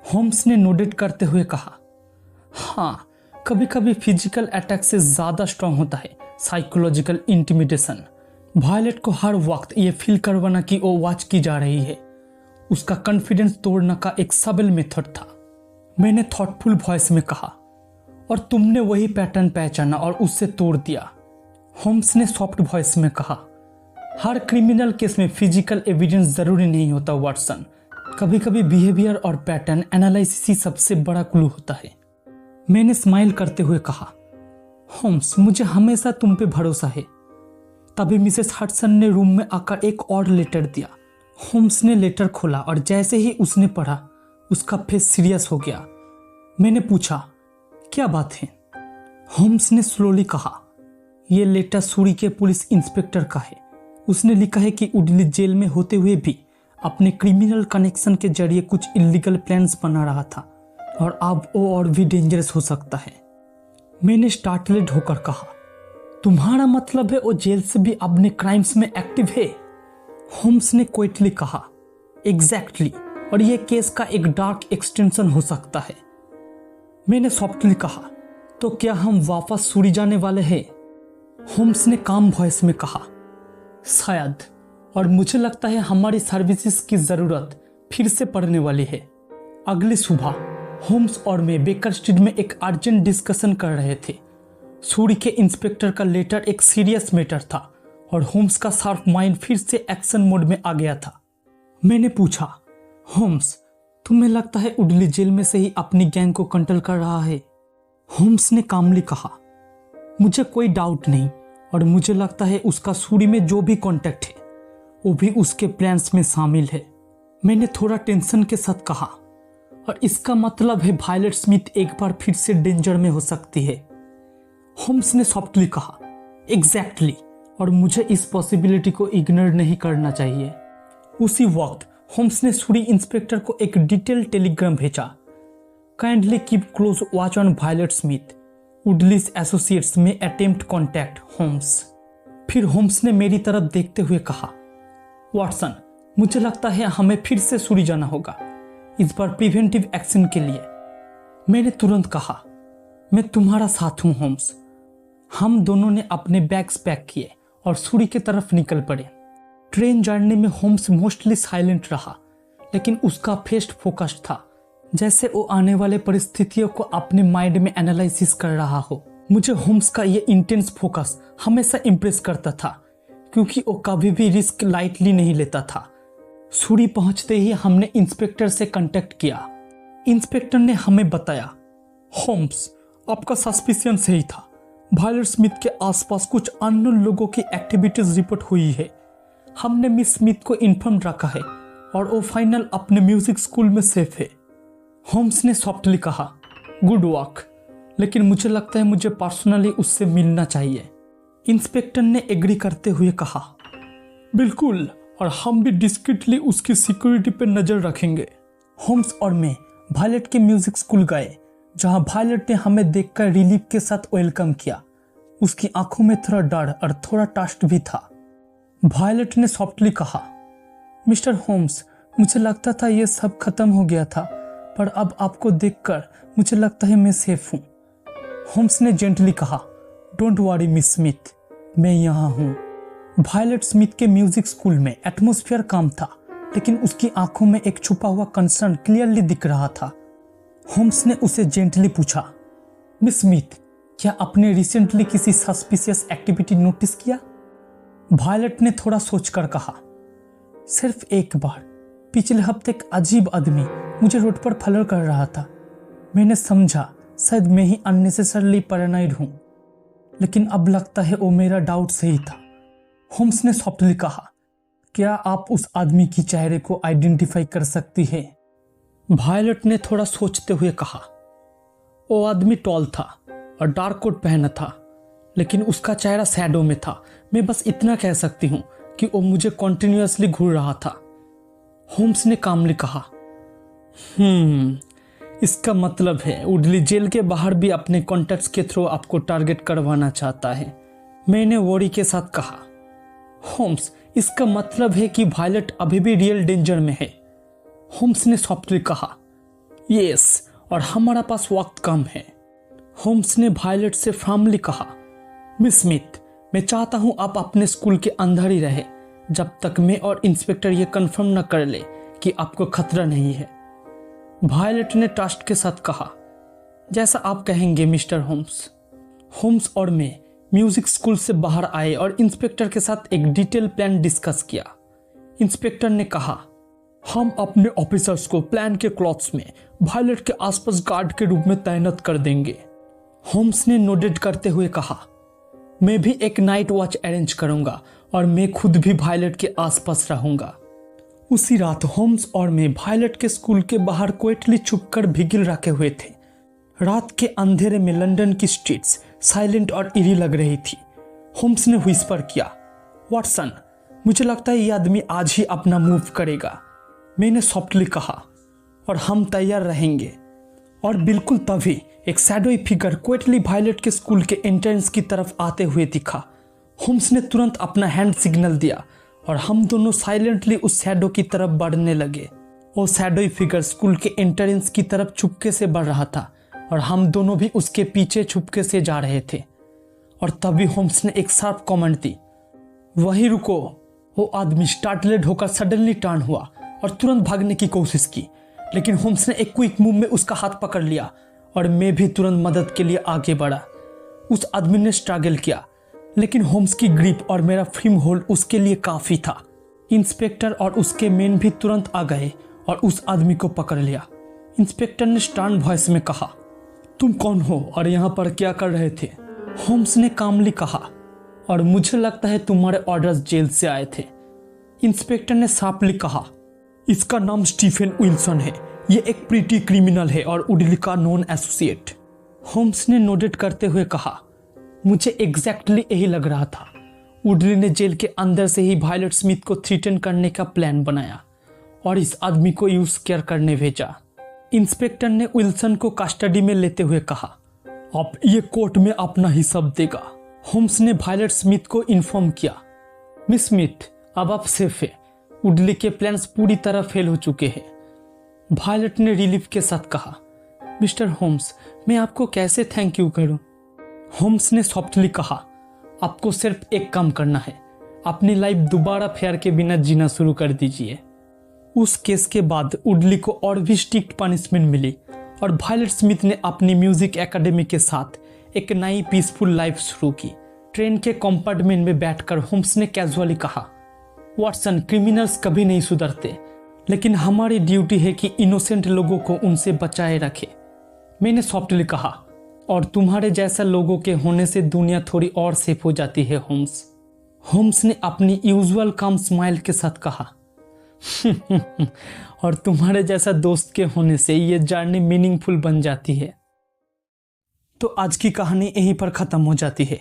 होम्स ने नोटेट करते हुए कहा, हाँ, कभी कभी फिजिकल अटैक से ज़्यादा स्ट्रांग होता है साइकोलॉजिकल इंटिमिडेशन। वायलेट को हर वक्त ये फील करवाना कि वो वॉच की जा रही है उसका कॉन्फिडेंस तोड़ने का एक सबल मेथड था। मैंने थॉटफुल वॉइस में कहा, और तुमने वही पैटर्न पहचाना और उससे तोड़ दिया। होम्स ने सॉफ्ट वॉइस में कहा, हर क्रिमिनल केस में फिजिकल एविडेंस जरूरी नहीं होता वाटसन, कभी कभी बिहेवियर और पैटर्न एनालिसिस ही सबसे बड़ा क्लू होता है। मैंने स्माइल करते हुए कहा, होम्स मुझे हमेशा तुम पे भरोसा है। तभी मिसेस हडसन ने रूम में आकर एक और लेटर दिया। होम्स ने लेटर खोला और जैसे ही उसने पढ़ा उसका फेस सीरियस हो गया। मैंने पूछा, क्या बात है? होम्स ने स्लोली कहा, यह लेटर सूरी के पुलिस इंस्पेक्टर का है। उसने लिखा है कि उडली जेल में होते हुए भी अपने क्रिमिनल कनेक्शन के जरिए कुछ इलीगल प्लान्स बना रहा था और अब वो और भी डेंजरस हो सकता है। मैंने स्टार्टलेड होकर कहा, तुम्हारा मतलब है वो जेल से भी अपने क्राइम्स में एक्टिव है? होम्स ने क्विकली कहा, एग्जैक्टली, और यह केस का एक डार्क एक्सटेंशन हो सकता है। मैंने सॉफ्टली कहा, तो क्या हम वापस सूरी जाने वाले हैं? होम्स ने काम वॉइस में कहा, शायद, और मुझे लगता है हमारी सर्विसेज की जरूरत फिर से पड़ने वाली है। अगली सुबह होम्स और मैं बेकर स्ट्रीट में एक अर्जेंट डिस्कशन कर रहे थे। सूरी के इंस्पेक्टर का लेटर एक सीरियस मैटर था और होम्स का शार्प माइंड फिर से एक्शन मोड में आ गया था। मैंने पूछा, होम्स तुम्हें लगता है उडली जेल में से ही अपनी गैंग को कंट्रोल कर रहा है? होम्स ने कामली कहा, मुझे कोई डाउट नहीं, और मुझे लगता है उसका सूरी में जो भी कांटेक्ट है वो भी उसके प्लान्स में शामिल है। मैंने थोड़ा टेंशन के साथ कहा, और इसका मतलब है वायलेट स्मिथ एक बार फिर से डेंजर में हो सकती है। होम्स ने सॉफ्टली कहा, एग्जैक्टली, और मुझे इस पॉसिबिलिटी को इग्नोर नहीं करना चाहिए। उसी वक्त होम्स ने सूरी इंस्पेक्टर को एक डिटेल टेलीग्राम भेजा, kindly keep close watch on Violet Smith, Woodley's associates में अटेम्प्ट कॉन्टैक्ट होम्स। फिर होम्स ने मेरी तरफ देखते हुए कहा, वाटसन मुझे लगता है हमें फिर से सूरी जाना होगा, इस बार प्रिवेंटिव एक्शन के लिए। मैंने तुरंत कहा, मैं तुम्हारा साथ हूं होम्स। हम दोनों ने अपने बैग्स पैक किए और सूरी की तरफ निकल पड़े। ट्रेन जर्नी में होम्स मोस्टली साइलेंट रहा, लेकिन उसका फेस फोकस्ड था, जैसे वो आने वाले परिस्थितियों को अपने माइंड में एनालिसिस कर रहा हो। मुझे होम्स का ये इंटेंस फोकस हमेशा इम्प्रेस करता था, क्योंकि वो कभी भी रिस्क लाइटली नहीं लेता था। सूरी पहुंचते ही हमने इंस्पेक्टर से कांटेक्ट किया। इंस्पेक्टर ने हमें बताया, होम्स आपका सस्पिशियन सही था, वायलेट स्मिथ के आसपास कुछ अननोन लोगों की एक्टिविटीज रिपोर्ट हुई है। हमने मिस स्मिथ को इन्फॉर्म रखा है और वो फाइनल अपने म्यूजिक स्कूल में सेफ है। होम्स ने सॉफ्टली कहा, गुड वर्क, लेकिन मुझे लगता है मुझे पर्सनली उससे मिलना चाहिए। इंस्पेक्टर ने एग्री करते हुए कहा, बिल्कुल, और हम भी डिस्क्रीटली उसकी सिक्योरिटी पर नजर रखेंगे। होम्स और मैं वायलेट के म्यूजिक स्कूल गए, जहां वायलेट ने हमें देखकर रिलीफ के साथ वेलकम किया। उसकी आंखों में थोड़ा डर और थोड़ा ट्रस्ट भी था। वायलेट ने सॉफ्टली कहा, मिस्टर होम्स मुझे लगता था यह सब खत्म हो गया था, पर अब आपको देखकर मुझे लगता है मैं सेफ हूं। होम्स ने जेंटली कहा, डोंट वरी मिस स्मिथ, मैं यहाँ हूँ। वायलेट स्मिथ के म्यूजिक स्कूल में एटमॉस्फेयर काम था, लेकिन उसकी आंखों में एक छुपा हुआ कंसर्न क्लियरली दिख रहा था। होम्स ने उसे जेंटली पूछा, मिस स्मिथ क्या आपने रिसेंटली किसी सस्पिशियस एक्टिविटी नोटिस किया? वायलेट ने थोड़ा सोचकर कहा, सिर्फ एक बार। पिछले हफ्ते एक अजीब आदमी मुझे रोड पर फॉलो कर रहा था। मैंने समझा शायद मैं ही अननेसेसरली पैरानॉइड हूं, लेकिन अब लगता है वो मेरा डाउट सही था। होम्स ने सॉफ्टली कहा, क्या आप उस आदमी की चेहरे को आइडेंटिफाई कर सकती है? वायलेट ने थोड़ा सोचते हुए कहा, वो आदमी टॉल था और डार्क कोट पहना था, लेकिन उसका चेहरा शैडो में था। मैं बस इतना कह सकती हूँ कि वो मुझे कॉन्टिन्यूअसली घूर रहा था। होम्स ने कामली कहा, इसका मतलब है उडली जेल के बाहर भी अपने कॉन्टैक्ट्स के थ्रू आपको टारगेट करवाना चाहता है। मैंने वॉरी के साथ कहा, होम्स इसका मतलब है कि वायलेट अभी भी रियल डेंजर में है। होम्स ने सॉफ्टली कहा, यस, और हमारा पास वक्त कम है। होम्स ने वायलेट से फर्मली कहा, मिस स्मिथ, मैं चाहता हूं आप अपने स्कूल के अंदर ही रहे जब तक मैं और इंस्पेक्टर ये कंफर्म न कर ले कि आपको खतरा नहीं है। वायलेट ने ट्रस्ट के साथ कहा, जैसा आप कहेंगे मिस्टर होम्स। होम्स और मैं म्यूजिक स्कूल से बाहर आए और इंस्पेक्टर के साथ एक डिटेल प्लान डिस्कस किया। इंस्पेक्टर ने कहा, हम अपने ऑफिसर्स को प्लान के क्लॉथ्स में वायलेट के आसपास गार्ड के रूप में तैनात कर देंगे। होम्स ने नोटेड करते हुए कहा, मैं भी एक नाइट वॉच अरेंज करूंगा और मैं खुद भी वायलेट के आसपास रहूंगा। उसी रात होम्स और मैं वायलेट के स्कूल के बाहर क्वाइटली छुपकर भिगिल रखे हुए थे। रात के अंधेरे में लंदन की स्ट्रीट्स साइलेंट और इरी लग रही थी। होम्स ने व्हिस्पर किया, वाटसन, मुझे लगता है ये आदमी आज ही अपना मूव करेगा। मैंने सॉफ्टली कहा, और हम तैयार रहेंगे। और बिल्कुल तभी एक शैडोई फिगर क्वाइटली वायलेट के स्कूल के एंट्रेंस की तरफ आते हुए दिखा। होम्स ने तुरंत अपना हैंड सिग्नल दिया और हम दोनों साइलेंटली उस शैडो की तरफ बढ़ने लगे। वो शैडोई फिगर स्कूल के एंट्रेंस की तरफ चुपके से बढ़ रहा था और हम दोनों भी उसके पीछे चुपके से जा रहे थे। और तभी होम्स ने एक शार्प कमेंट दी, वहीं रुको। वो आदमी स्टार्टलेड होकर सडनली टर्न हुआ और तुरंत भागने की कोशिश की, लेकिन होम्स ने एक क्विक मूव में उसका हाथ पकड़ लिया और मैं भी तुरंत मदद के लिए आगे बढ़ा। उस आदमी ने स्ट्रगल किया, लेकिन होम्स की ग्रिप और मेरा फ्रीम होल्ड उसके लिए काफी था। इंस्पेक्टर और उसके मेन भी तुरंत आ गए और उस आदमी को पकड़ लिया। इंस्पेक्टर ने स्टर्न वॉइस में कहा, तुम कौन हो और यहाँ पर क्या कर रहे थे? होम्स ने कामली कहा, और मुझे लगता है तुम्हारे ऑर्डर्स जेल से आए थे। इंस्पेक्टर ने शार्पली कहा, इसका नाम स्टीफन विल्सन है, ये एक प्रीटी क्रिमिनल है और उडली का नॉन एसोसिएट। होम्स ने नोटेड करते हुए कहा, मुझे एग्जैक्टली यही लग रहा था। उडली ने जेल के अंदर से ही वायलेट स्मिथ को थ्रेटन करने का प्लान बनाया और इस आदमी को यूज केयर करने भेजा। इंस्पेक्टर ने विल्सन को कस्टडी में लेते हुए कहा, अब ये कोर्ट में अपना हिसाब देगा। होम्स ने वायलेट स्मिथ को इन्फॉर्म किया, मिस स्मिथ, अब आप सेफ है। उडली के प्लान्स पूरी तरह फेल हो चुके हैं। वायलेट ने रिलीफ के साथ कहा, मिस्टर होम्स, मैं आपको कैसे थैंक यू करूं? होम्स ने सॉफ्टली कहा, आपको सिर्फ एक काम करना है, अपनी लाइफ दोबारा फेयर के बिना जीना शुरू कर दीजिए। उस केस के बाद उडली को और भी स्ट्रिक्ट पनिशमेंट मिली और वायलेट स्मिथ ने अपनी म्यूजिक एकेडमी के साथ एक नई पीसफुल लाइफ शुरू की। ट्रेन के कंपार्टमेंट में बैठकर होम्स ने कैजुअली कहा, वाटसन, क्रिमिनल्स कभी नहीं सुधरते, लेकिन हमारी ड्यूटी है कि इनोसेंट लोगों को उनसे बचाए रखे। मैंने सॉफ्टली कहा, और तुम्हारे जैसा लोगों के होने से दुनिया थोड़ी और सेफ हो जाती है होम्स। होम्स ने अपनी यूजुअल काम स्माइल के साथ कहा, और तुम्हारे जैसा दोस्त के होने से ये जर्नी मीनिंगफुल बन जाती है। तो आज की कहानी यहीं पर खत्म हो जाती है।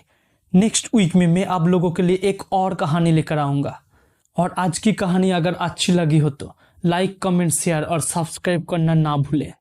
नेक्स्ट वीक में मैं आप लोगों के लिए एक और कहानी लेकर आऊंगा। और आज की कहानी अगर अच्छी लगी हो तो लाइक, कमेंट, शेयर और सब्सक्राइब करना ना भूलें।